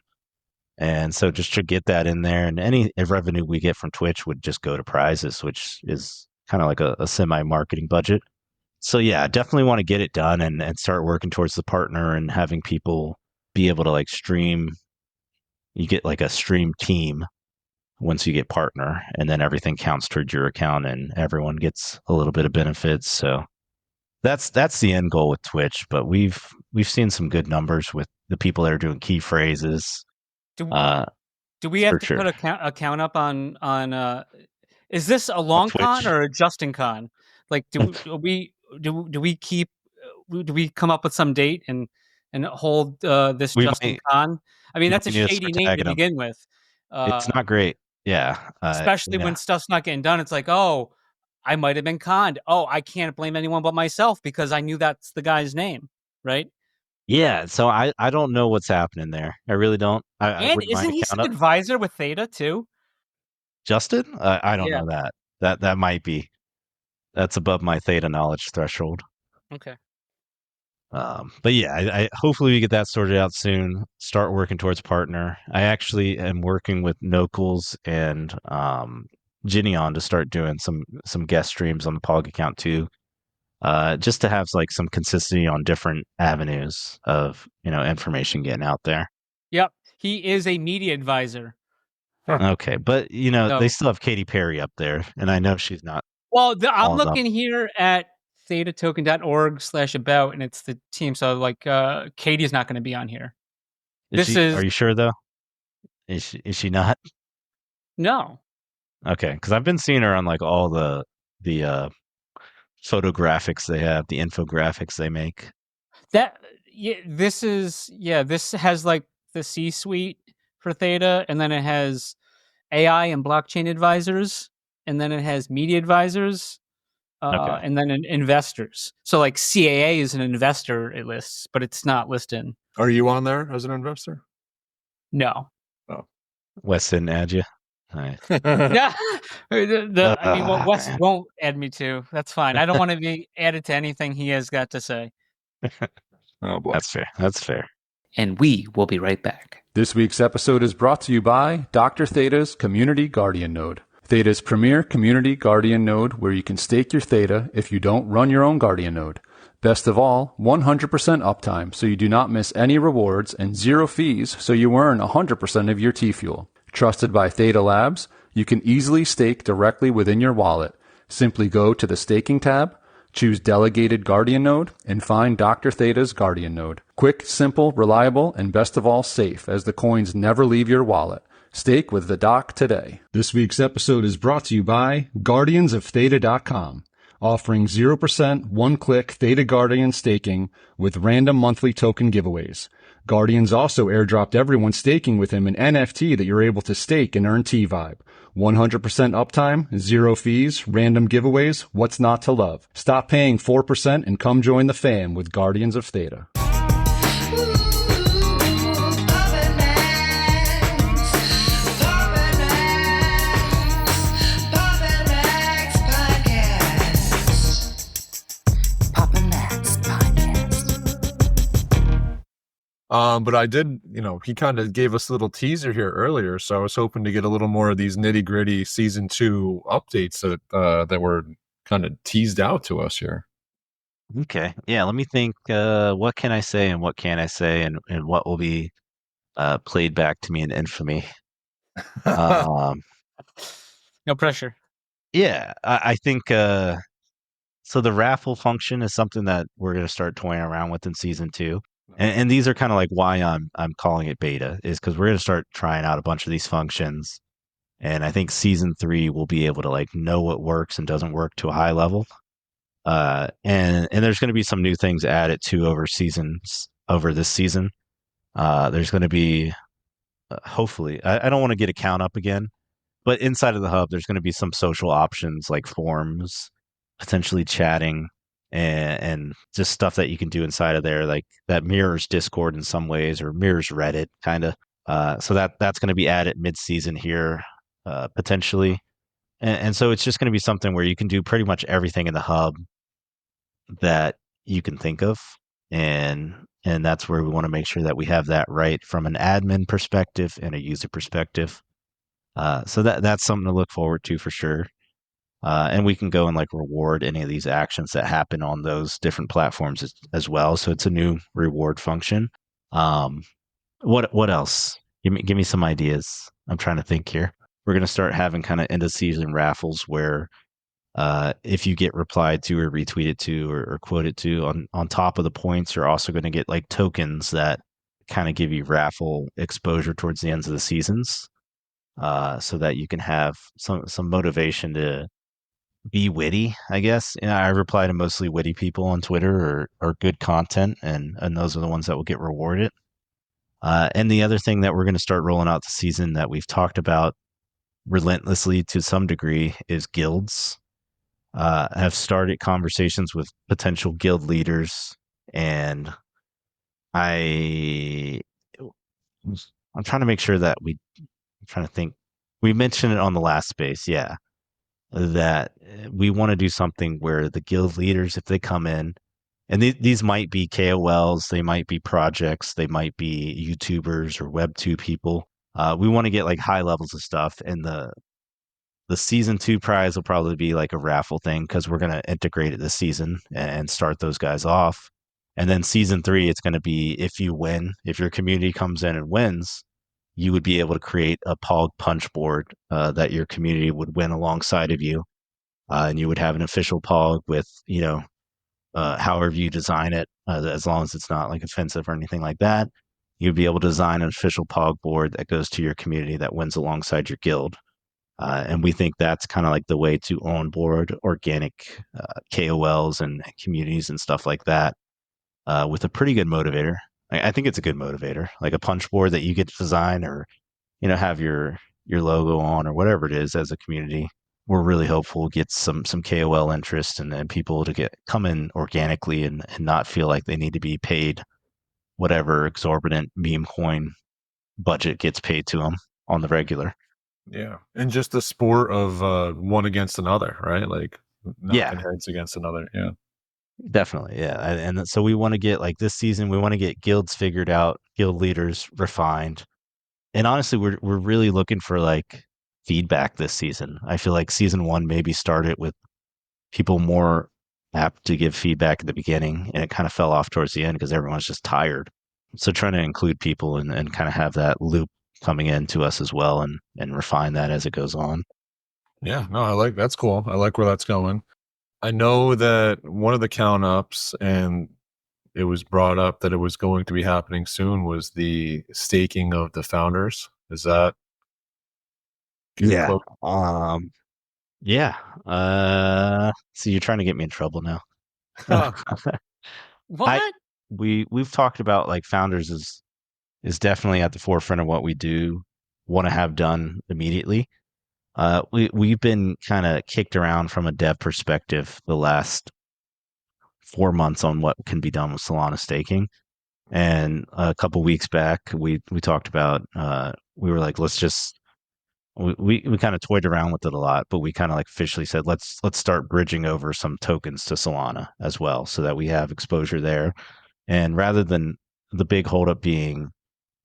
And so just to get that in there, and any revenue we get from Twitch would just go to prizes, which is kind of like a semi-marketing budget. So yeah, I definitely want to get it done and start working towards the partner and having people be able to like stream. You get like a stream team once you get partner, and then everything counts towards your account and everyone gets a little bit of benefits. So that's the end goal with Twitch. But we've seen some good numbers with the people that are doing key phrases. Do we have to put a count up on is this a long con or a Justin con? Like, do we come up with some date and hold this Justin con? I mean, that's a shady name to begin with. It's not great. Yeah. Especially when stuff's not getting done. It's like, oh, I might have been conned. Oh, I can't blame anyone but myself because I knew that's the guy's name, right? Yeah, so I don't know what's happening there. I really don't. And isn't he some advisor with Theta too? Justin? I don't know that. That might be. That's above my Theta knowledge threshold. Okay. But yeah, I hopefully we get that sorted out soon. Start working towards partner. I actually am working with Nocals and Gineon to start doing some guest streams on the POG account too. Just to have like some consistency on different avenues of information getting out there. Yep, he is a media advisor. Okay, but they still have Katy Perry up there, and I know she's not. Well, I'm looking here at thetatoken.org/about, and it's the team. So like, Katie's not going to be on here. Are you sure though? Is she not? No. Okay, because I've been seeing her on like all the photographics they have, the infographics they make. This has like the C-suite for Theta, and then it has AI and blockchain advisors, and then it has media advisors, and then investors. So like CAA is an investor, it lists, but it's not listed. Are you on there as an investor? No. Oh, Wes didn't add you. Right. Yeah, Wes won't add me to. That's fine. I don't want to be added to anything he has got to say. Oh boy, that's fair. And we will be right back. This week's episode is brought to you by Dr. Theta's Community Guardian Node. Theta's premier community guardian node where you can stake your Theta if you don't run your own guardian node. Best of all, 100% uptime so you do not miss any rewards, and 0 fees so you earn 100% of your T-Fuel. Trusted by Theta Labs, you can easily stake directly within your wallet. Simply go to the staking tab, choose Delegated Guardian Node, and find Dr. Theta's Guardian Node. Quick, simple, reliable, and best of all, safe, as the coins never leave your wallet. Stake with the Doc today. This week's episode is brought to you by GuardiansOfTheta.com, offering 0% one-click Theta Guardian staking with random monthly token giveaways. Guardians also airdropped everyone staking with him an NFT that you're able to stake and earn T-Vibe. 100% uptime, 0 fees, random giveaways, what's not to love? Stop paying 4% and come join the fam with Guardians of Theta. But I did, he kind of gave us a little teaser here earlier, so I was hoping to get a little more of these nitty gritty season 2 updates that were kind of teased out to us here. Okay. Yeah, let me think. What can I say and what can't I say, and what will be played back to me in infamy? Um, No pressure. yeah, I think so. The raffle function is something that we're going to start toying around with in season 2, and these are kind of like why I'm calling it beta, is because we're going to start trying out a bunch of these functions, and I think season 3 will be able to like know what works and doesn't work to a high level. And there's going to be some new things added too over this season. There's going to be hopefully I don't want to get a count up again, but inside of the hub there's going to be some social options like forums, potentially chatting, and just stuff that you can do inside of there, like that mirrors Discord in some ways or mirrors Reddit kind of. So that's going to be added mid-season here, potentially, and so it's just going to be something where you can do pretty much everything in the hub that you can think of, and that's where we want to make sure that we have that right from an admin perspective and a user perspective. So that's something to look forward to for sure. And we can go and like reward any of these actions that happen on those different platforms as well. So it's a new reward function. Um, what else? Give me some ideas. I'm trying to think here. We're gonna start having kind of end of season raffles where if you get replied to or retweeted to or quoted to on top of the points, you're also going to get like tokens that kind of give you raffle exposure towards the ends of the seasons, so that you can have some motivation to be witty, I guess. I reply to mostly witty people on Twitter or good content, and those are the ones that will get rewarded. And the other thing that we're going to start rolling out this season that we've talked about relentlessly to some degree is guilds. Have started conversations with potential guild leaders, and I I'm trying to make sure that I'm trying to think. We mentioned it on the last space, yeah, that we want to do something where the guild leaders, if they come in, and these might be KOLs, they might be projects, they might be YouTubers or Web2 people. We want to get like high levels of stuff, and the season 2 prize will probably be like a raffle thing because we're going to integrate it this season and start those guys off. And then season 3, it's going to be if you win, if your community comes in and wins, you would be able to create a POG punch board that your community would win alongside of you. And you would have an official POG with, however you design it, as long as it's not like offensive or anything like that. You'd be able to design an official POG board that goes to your community that wins alongside your guild. And we think that's kind of like the way to onboard organic KOLs and communities and stuff like that, with a pretty good motivator. I think it's a good motivator, like a punch board that you get to design or have your logo on or whatever it is as a community. We're really hopeful we'll get some KOL interest and people to come in organically and not feel like they need to be paid whatever exorbitant meme coin budget gets paid to them on the regular. Yeah, and just the sport of one against another, right? Like knocking heads against another. Yeah, definitely. Yeah, and so we want to get like this season, we want to get guilds figured out, guild leaders refined, and honestly, we're really looking for like feedback this season. I feel like season 1 maybe started with people more apt to give feedback at the beginning, and it kind of fell off towards the end because everyone's just tired. So trying to include people and kind of have that loop coming in to us as well and refine that as it goes on. Yeah, no, that's cool. I like where that's going. I know that one of the count ups, and it was brought up that it was going to be happening soon, was the staking of the founders. Is that yeah close? So you're trying to get me in trouble now. What? We've talked about like founders is definitely at the forefront of what we do want to have done immediately. We've been kind of kicked around from a dev perspective the last 4 months on what can be done with Solana staking. And a couple weeks back, we talked about, we were like, let's just, we kind of toyed around with it a lot, but we kind of like officially said, let's start bridging over some tokens to Solana as well so that we have exposure there. And rather than the big holdup being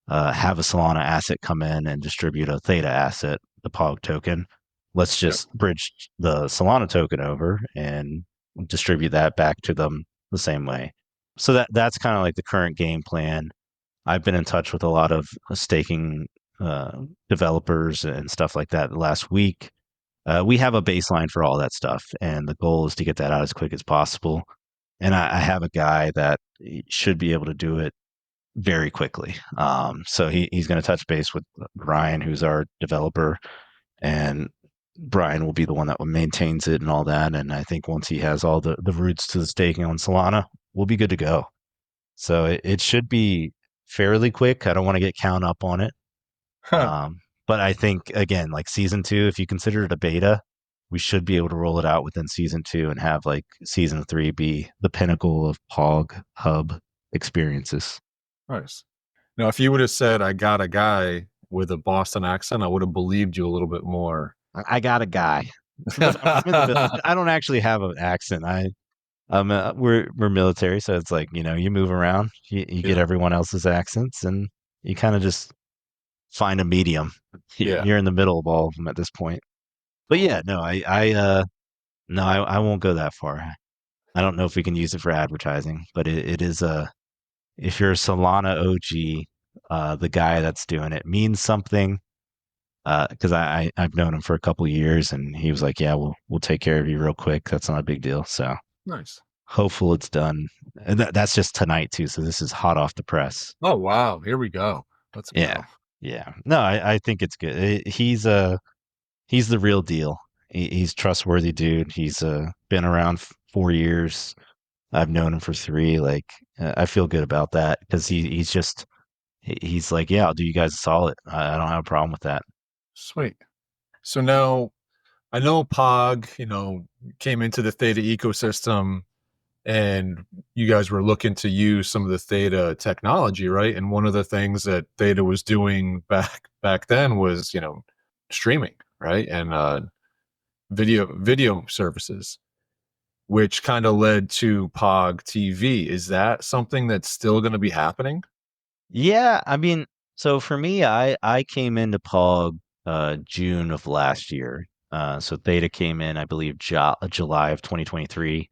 have a Solana asset come in and distribute a Theta asset, the POG token. Let's just bridge the Solana token over and distribute that back to them the same way. So that's kind of like the current game plan. I've been in touch with a lot of staking developers and stuff like that last week. We have a baseline for all that stuff, and the goal is to get that out as quick as possible. And I have a guy that should be able to do it very quickly. So he's going to touch base with Brian, who's our developer, and Brian will be the one that maintains it and all that. And I think once he has all the roots to the staking on Solana, we'll be good to go. So it should be fairly quick. I don't want to get count up on it. But I think, again, like season 2, if you consider it a beta, we should be able to roll it out within season 2 and have like season 3 be the pinnacle of POGHub experiences. Nice. Now, if you would have said, I got a guy with a Boston accent, I would have believed you a little bit more. I got a guy. I don't actually have an accent. We're military, so it's like, you move around, you get everyone else's accents, and you kind of just find a medium. You're in the middle of all of them at this point. But yeah, no, I won't go that far. I don't know if we can use it for advertising, but it is if you're a Solana OG, the guy that's doing it means something. Because I've known him for a couple of years, and he was like, "Yeah, we'll take care of you real quick. That's not a big deal." So nice. Hopeful it's done. And that's just tonight too. So this is hot off the press. Oh wow, here we go. Let's go. Yeah. No, I think it's good. He's the real deal. He's trustworthy dude. He's been around 4 years. I've known him for 3. Like I feel good about that because he's like, yeah, I'll do you guys a solid. I don't have a problem with that. Sweet. So now I know POG, came into the Theta ecosystem, and you guys were looking to use some of the Theta technology, right? And one of the things that Theta was doing back then was, streaming, right? And video services, which kind of led to POG TV. Is that something that's still going to be happening? Yeah, I mean, so for me, I came into POG June of last year. So Theta came in, I believe, July of 2023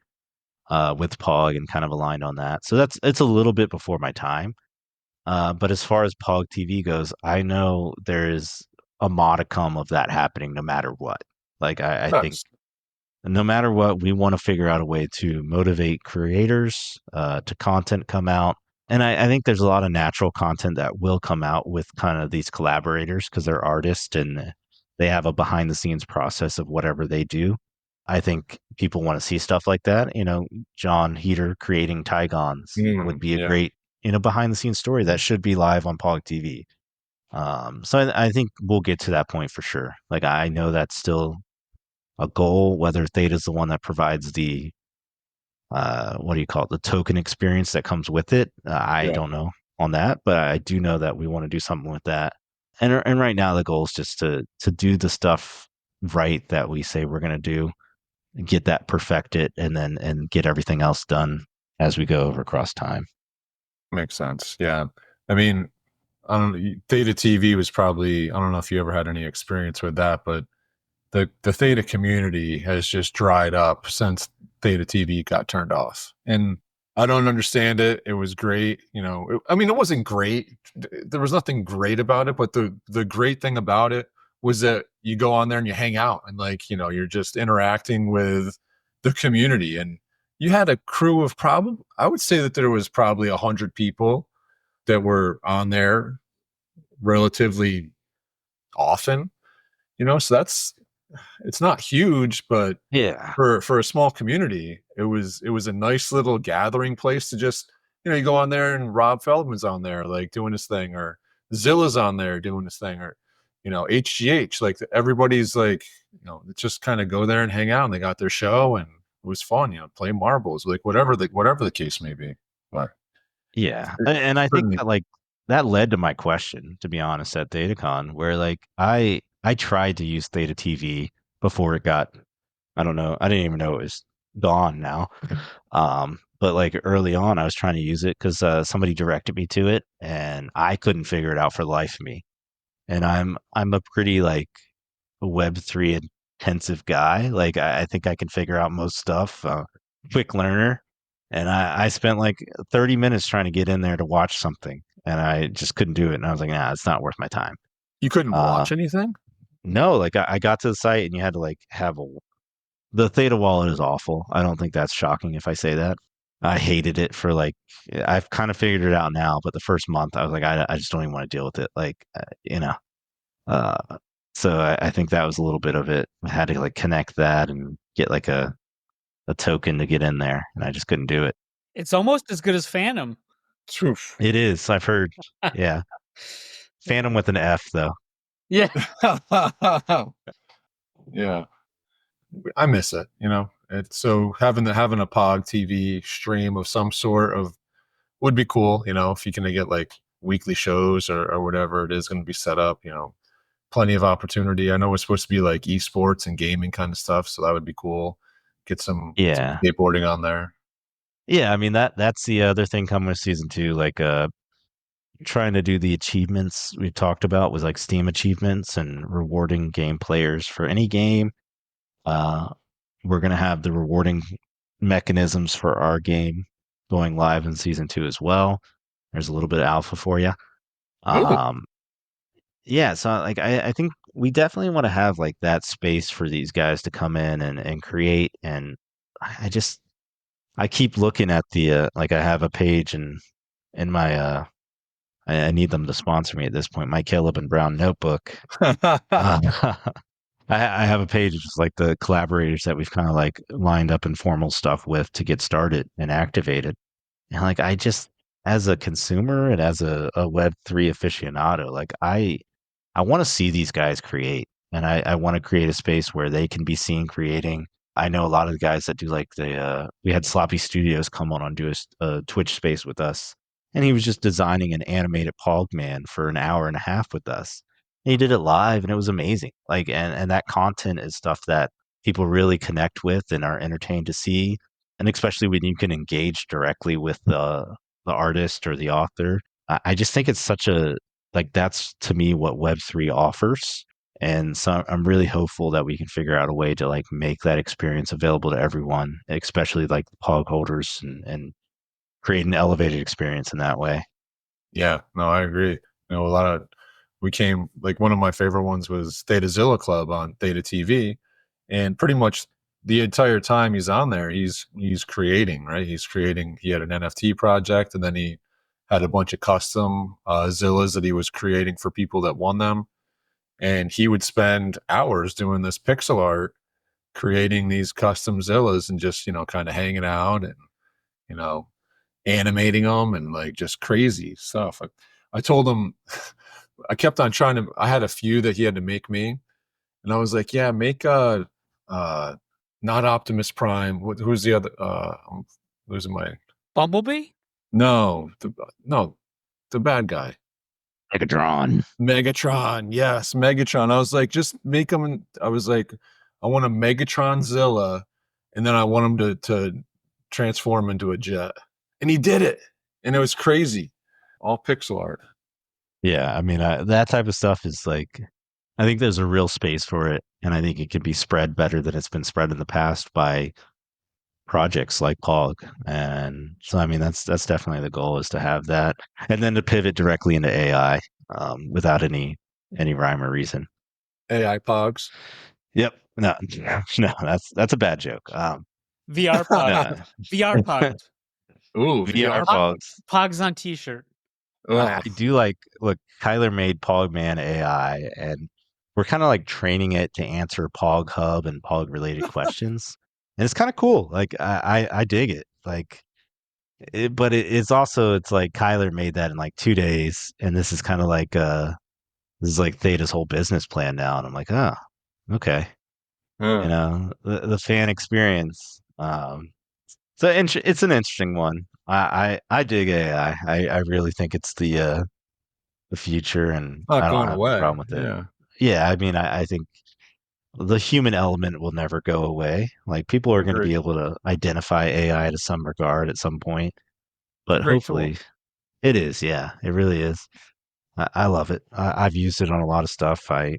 with POG and kind of aligned on that. So it's a little bit before my time. But as far as POG TV goes, I know there is a modicum of that happening no matter what. Like I think no matter what, we want to figure out a way to motivate creators to content come out. And I think there's a lot of natural content that will come out with kind of these collaborators because they're artists and they have a behind the scenes process of whatever they do. I think people want to see stuff like that. John Heater creating Tygons would be a great, behind the scenes story that should be live on POG TV. So I think we'll get to that point for sure. Like I know that's still a goal, whether Theta's the one that provides the the token experience that comes with it. I don't know on that, but I do know that we want to do something with that. And right now the goal is just to do the stuff right that we say we're going to do, get that perfected, and get everything else done as we go over across time. Makes sense. Yeah. I mean, Theta TV was probably, I don't know if you ever had any experience with that, but the Theta community has just dried up since Theta TV got turned off. And I don't understand it. It was great. It wasn't great. There was nothing great about it, but the great thing about it was that you go on there and you hang out and you're just interacting with the community. And you had a crew of I would say that there was probably 100 people that were on there relatively often, so it's not huge, but yeah, for a small community, it was a nice little gathering place to just, you go on there and Rob Feldman's on there, like doing his thing, or Zilla's on there doing his thing, or, HGH, like everybody's like, just kind of go there and hang out, and they got their show and it was fun, play marbles, like whatever the case may be. But yeah. And I think that led to my question, to be honest, at ThetaCon, where I tried to use Theta TV before it got, I don't know, I didn't even know it was gone now. But like early on, I was trying to use it because somebody directed me to it, and I couldn't figure it out for the life of me. And I'm a pretty like Web3 intensive guy. Like I think I can figure out most stuff. Quick learner, and I spent like 30 minutes trying to get in there to watch something, and I just couldn't do it. And I was like, nah, it's not worth my time. You couldn't watch anything? No, like I got to the site, and you had to like have the Theta wallet is awful. I don't think that's shocking if I say that. I hated it for like I've kind of figured it out now, but the first month I was like, I just don't even want to deal with it. Like, uh, so I think that was a little bit of it. I had to like connect that and get like a token to get in there, and I just couldn't do it. It's almost as good as Phantom. Oof. It is. I've heard. Yeah, Phantom with an F though. Yeah. Yeah. I miss it, It's so having a POG TV stream of some sort of would be cool, if you can get like weekly shows or whatever it is going to be set up, plenty of opportunity. I know it's supposed to be like esports and gaming kind of stuff, so that would be cool. Get some skateboarding on there. Yeah, I mean that's the other thing coming with season 2, like trying to do the achievements we talked about was like Steam achievements and rewarding game players for any game. We're gonna have the rewarding mechanisms for our game going live in season 2 as well. There's a little bit of alpha for you. Yeah, so like I think we definitely want to have like that space for these guys to come in and create. And I keep looking at the like I have a page in my I need them to sponsor me at this point. My Caleb and Brown notebook. I have a page of just like the collaborators that we've kind of like lined up informal stuff with to get started and activated. And like I just as a consumer and as a Web3 aficionado, like I want to see these guys create, and I want to create a space where they can be seen creating. I know a lot of the guys that do like we had Sloppy Studios come on and do a Twitch space with us, and he was just designing an animated Pog Man for an hour and a half with us. And he did it live, and it was amazing. Like, and that content is stuff that people really connect with and are entertained to see, and especially when you can engage directly with the artist or the author. I just think it's such a like that's to me what Web3 offers. And so I'm really hopeful that we can figure out a way to like make that experience available to everyone, especially like the POG holders, and create an elevated experience in that way. Yeah, no, I agree. One of my favorite ones was Thetazilla Club on Theta TV, and pretty much the entire time he's on there, he's creating, right? He had an NFT project, and then he had a bunch of custom Zillas that he was creating for people that won them. And he would spend hours doing this pixel art, creating these custom Zillas and just, kind of hanging out and, animating them and like just crazy stuff. I told him, I kept on I had a few that he had to make me. And I was like, yeah, make not Optimus Prime. Who's the other? I'm losing my Bumblebee? No, the bad guy. Megatron. Yes, Megatron. I was like, just make him. I was like, I want a Megatron Zilla, and then I want him to transform into a jet. And he did it, and it was crazy. All pixel art. Yeah, I mean that type of stuff is like, I think there's a real space for it, and I think it can be spread better than it's been spread in the past by projects like POG. And so I mean that's definitely the goal, is to have that, and then to pivot directly into AI without any rhyme or reason. AI POGs. Yep. No, that's a bad joke. VR POG. VR POG. Ooh, VR POGs. POGs on t-shirt. I do like, look, Kyler made PogMan AI, and we're kind of like training it to answer POGHub and POG related questions. And it's kind of cool. Like I dig it. Like but it's also, it's like Kyler made that in like 2 days, and this is kind of like this is like Theta's whole business plan now. And I'm like, oh, okay. The fan experience. So it's an interesting one. I dig AI. I really think it's the future, and Not I don't going have away. a problem with it. Yeah, I mean, I think the human element will never go away. Like people are going to Agreed. be able to identify AI to some regard at some point, but Great tool. hopefully it is. Yeah, it really is. I love it. I've used it on a lot of stuff. I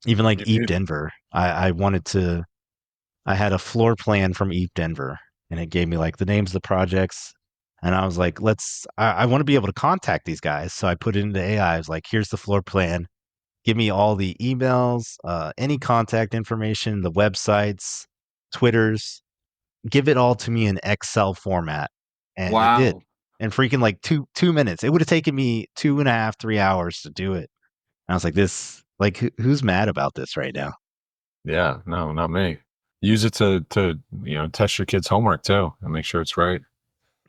even like Eep Denver. I wanted to. I had a floor plan from Eep Denver, and it gave me like the names of the projects. And I was like, I want to be able to contact these guys. So I put it into AI. I was like, here's the floor plan. Give me all the emails, any contact information, the websites, Twitters. Give it all to me in Excel format. And it did. Wow. In freaking like 2 minutes. It would have taken me 2.5, 3 hours to do it. And I was like, who's mad about this right now? Yeah, no, not me. Use it to test your kids' homework too and make sure it's right.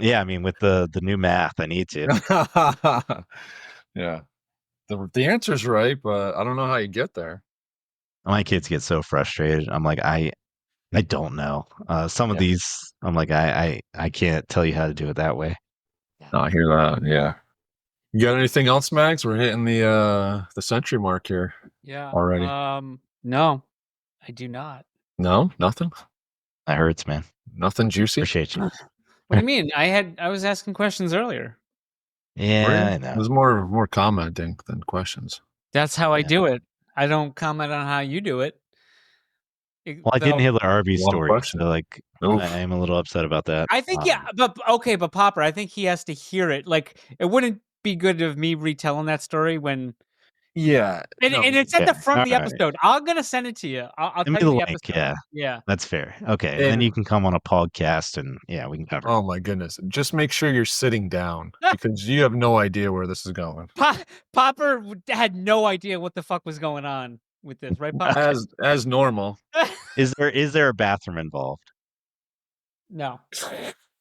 Yeah, I mean, with the new math, I need to. Yeah. The answer's right, but I don't know how you get there. My kids get so frustrated. I'm like, I don't know. Some of Yeah. these, I'm like, I can't tell you how to do it that way. I hear that. Yeah. You got anything else, Max? We're hitting the century mark here. Yeah. Already. No, I do not. No, nothing. That hurts, man. Nothing juicy. Appreciate you. What do you mean? I was asking questions earlier. Yeah, I It know. was more commenting than questions. That's how I Yeah. do it. I don't comment on how you do it. Well, I didn't hear the RV Long story, question. so like, Oof. I am a little upset about that. I think yeah, but Popper, I think he has to hear it. Like, it wouldn't be good of me retelling that story when. Yeah. And it's at Yeah. the front of the All right. episode. I'm gonna send it to you. I'll Send me tell you the the link. episode. Yeah. That's fair. Okay, and then And- you can come on a podcast, and yeah, we can cover. it. Oh my goodness. Just make sure you're sitting down because you have no idea where this is going. Popper had no idea what the fuck was going on with this, right, Popper? As normal. Is there a bathroom involved? No.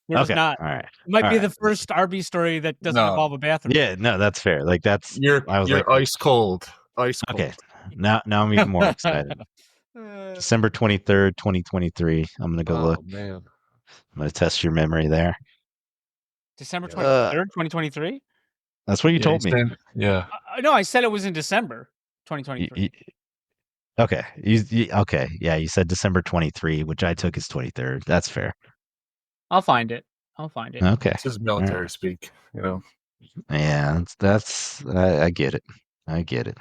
There's Okay, not. all right. It might All be right. the first RB story that doesn't No. involve a bathroom. Yeah, no, that's fair. Like that's You're ice cold. Ice cold. okay. Now I'm even more excited. December 23rd, 2023. I'm gonna go look. Man. I'm gonna test your memory there. December 23rd, 2023? That's what you told me. Yeah. No, I said it was in December 2023. Okay. Okay. Yeah, you said December 23, which I took as 23rd. That's fair. I'll find it. Okay. This is military speak, Yeah, I get it. I get it.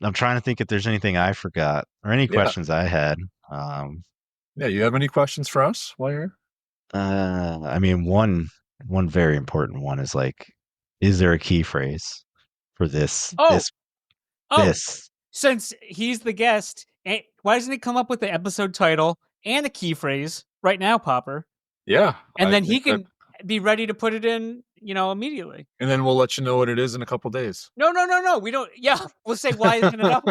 I'm trying to think if there's anything I forgot or any questions I had. Yeah, you have any questions for us while you're here? I mean, one very important one is like, is there a key phrase for this? This. Since he's the guest, why doesn't he come up with the episode title and a key phrase right now, Popper? Yeah. And then he can be ready to put it in, immediately. And then we'll let you know what it is in a couple days. No. We don't. Yeah, we'll say, why isn't it up?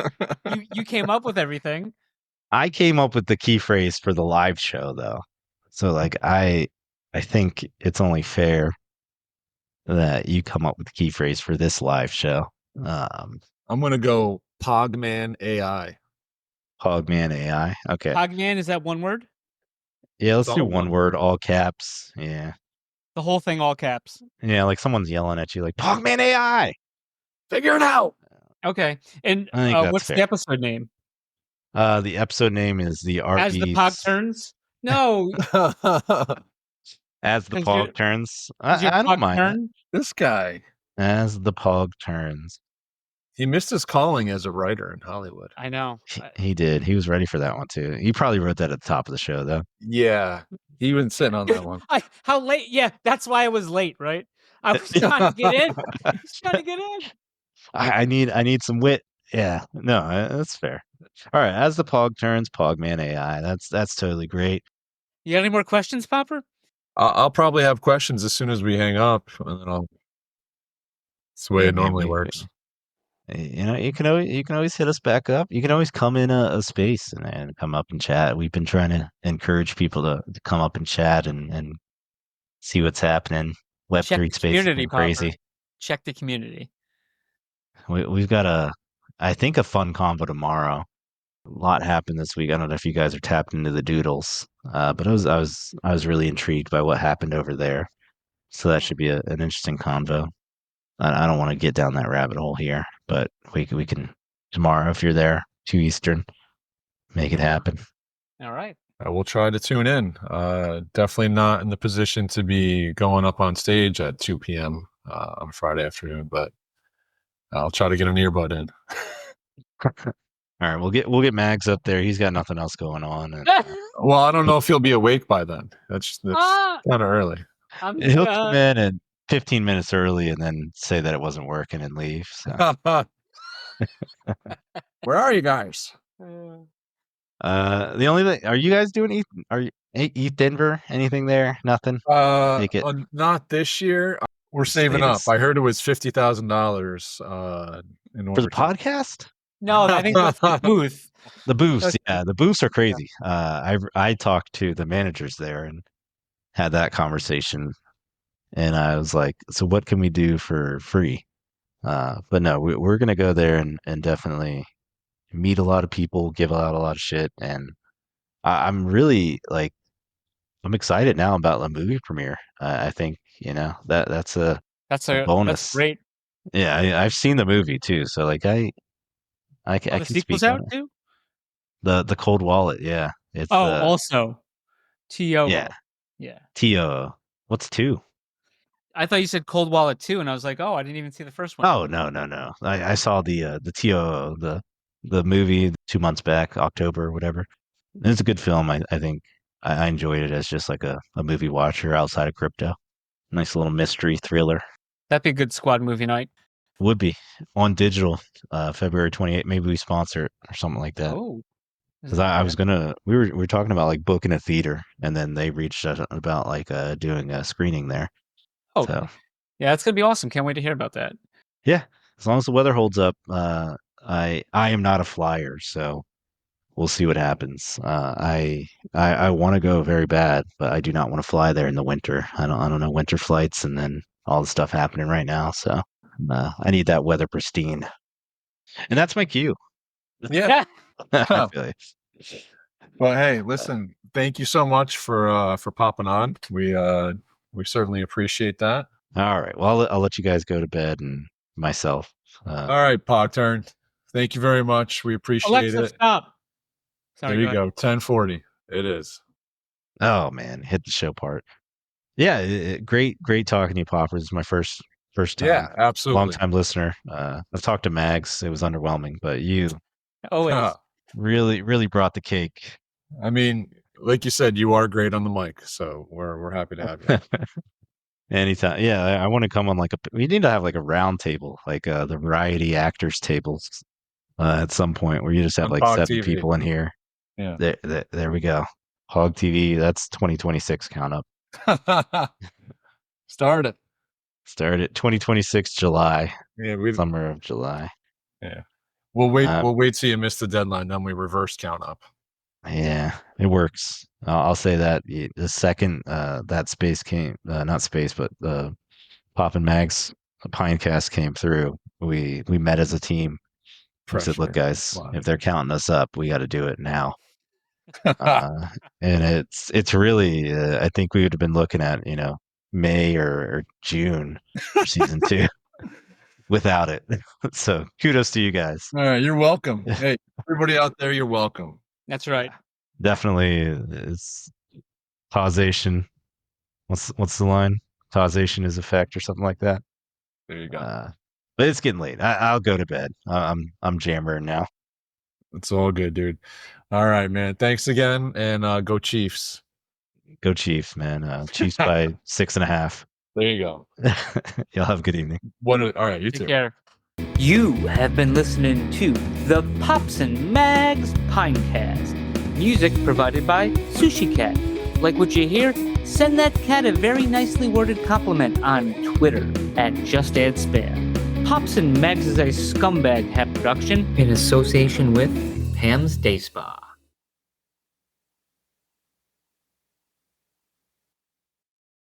You came up with everything. I came up with the key phrase for the live show, though. So, like, I think it's only fair that you come up with the key phrase for this live show. I'm gonna go Pogman AI. Pogman AI. Okay. Pogman, is that one word? Yeah, let's It's do all one one word, all caps. Yeah. The whole thing, all caps. Yeah, like someone's yelling at you, like Pogman AI. Figure it out. Okay. And I think that's what's fair. the episode name? The episode name is the RB's. As the POG Turns? No. As the 'Cause POG you're- Turns. Is your I don't POG mind. turn? This guy. As the POG Turns. He missed his calling as a writer in Hollywood. I know. He did. He was ready for that one too. He probably wrote that at the top of the show, though. Yeah. He was sitting on that one. How late? Yeah, that's why I was late, right? I was trying to get in. I need some wit. Yeah, no, that's fair. All right, as the POG Turns, Pogman AI. That's totally great. You got any more questions, Popper? I'll probably have questions as soon as we hang up, and then it's the way it normally works. You can always hit us back up. You can always come in a space and come up and chat. We've been trying to encourage people to come up and chat and see what's happening. Web3 space has been crazy. Popper. Check the community. We've got I think a fun combo tomorrow. A lot happened this week. I don't know if you guys are tapped into the doodles, but I was really intrigued by what happened over there. So that should be an interesting convo. I don't want to get down that rabbit hole here, but we can tomorrow if you're there, 2 Eastern. Make it happen. All right. I will try to tune in. Definitely not in the position to be going up on stage at 2 p.m. On Friday afternoon, but I'll try to get an earbud in. All right, we'll get Mags up there. He's got nothing else going on, and Well, I don't know if he'll be awake by then. That's Ah! kind of early. he'll come in and 15 minutes early, and then say that it wasn't working and leave. So. Where are you guys? The only thing, are you guys doing Eat Denver? Anything there? Nothing. Take it. Not this year. We're saving up. I heard it was $50,000 in order For the podcast. No, I think that's the booth. The booths, yeah, the booths are crazy. I talked to the managers there and had that conversation, and I was like, "So what can we do for free?" But no, we're gonna go there and definitely meet a lot of people, give out a lot of shit, and I'm really like, I'm excited now about the movie premiere. I think that's a bonus. That's great. Yeah, I've seen the movie too, so like I can the speak sequel's on out it. too. The Cold Wallet, yeah. It's also T.O. Yeah. Yeah. T.O. What's 2? I thought you said Cold Wallet 2, and I was like, oh, I didn't even see the first one. Oh no. I saw the T.O. the movie 2 months back, October or whatever. And it's a good film. I think I enjoyed it as just like a movie watcher outside of crypto. Nice little mystery thriller. That'd be a good squad movie night. Would be on digital, February 28th. Maybe we sponsor it or something like that. Oh, because I was gonna. We were talking about like booking a theater, and then they reached out about like doing a screening there. Oh, so, yeah, it's gonna be awesome. Can't wait to hear about that. Yeah, as long as the weather holds up. I am not a flyer, so we'll see what happens. I want to go very bad, but I do not want to fly there in the winter. I don't know winter flights, and then all the stuff happening right now. So I need that weather pristine, and that's my cue. Yeah. I feel like. Well, hey, listen, thank you so much for popping on. We certainly appreciate that. All right. Well, I'll let you guys go to bed and myself. All right, POGTern. Thank you very much. We appreciate it. Stop. Sorry, there you go. 10:40. It is. Oh man, hit the show part. Yeah, great talking to you, Poppers. It's my first time. Yeah, absolutely. Long time listener. I've talked to Mags. It was underwhelming, but you always really brought the cake. I mean, like you said, you are great on the mic, so we're happy to have you. Anytime. Yeah, I want to come on we need to have like a round table, like the variety actors tables at some point where you just have on like POG 7 TV. people in here. Yeah. There we go. POG TV, that's 2026 count up. Start it 2026 July. Yeah, summer of July. Yeah. We'll wait till you miss the deadline, then we reverse count up. Yeah, it works. I'll say that the second that space came, not space, but the Pop and Mags Pinecast came through, we met as a team. We said, look, guys, if they're counting us up, we got to do it now. And it's really, I think we would have been looking at, May or June for season 2 without it. So kudos to you guys. All right, you're welcome. Hey, everybody out there, you're welcome. That's right. Definitely, it's causation. What's the line? Causation is effect, or something like that. There you go. But it's getting late. I'll go to bed. I'm jammering now. It's all good, dude. All right, man. Thanks again, and go Chiefs. Go Chiefs, man. Chiefs by 6.5. There you go. Y'all have a good evening. All right, you Take too. care. You have been listening to the Pops and Mags Pinecast. Music provided by Sushi Cat. Like what you hear? Send that cat a very nicely worded compliment on Twitter at JustAddSpam. Pops and Mags is a Scumbag Hat production in association with Pam's Day Spa.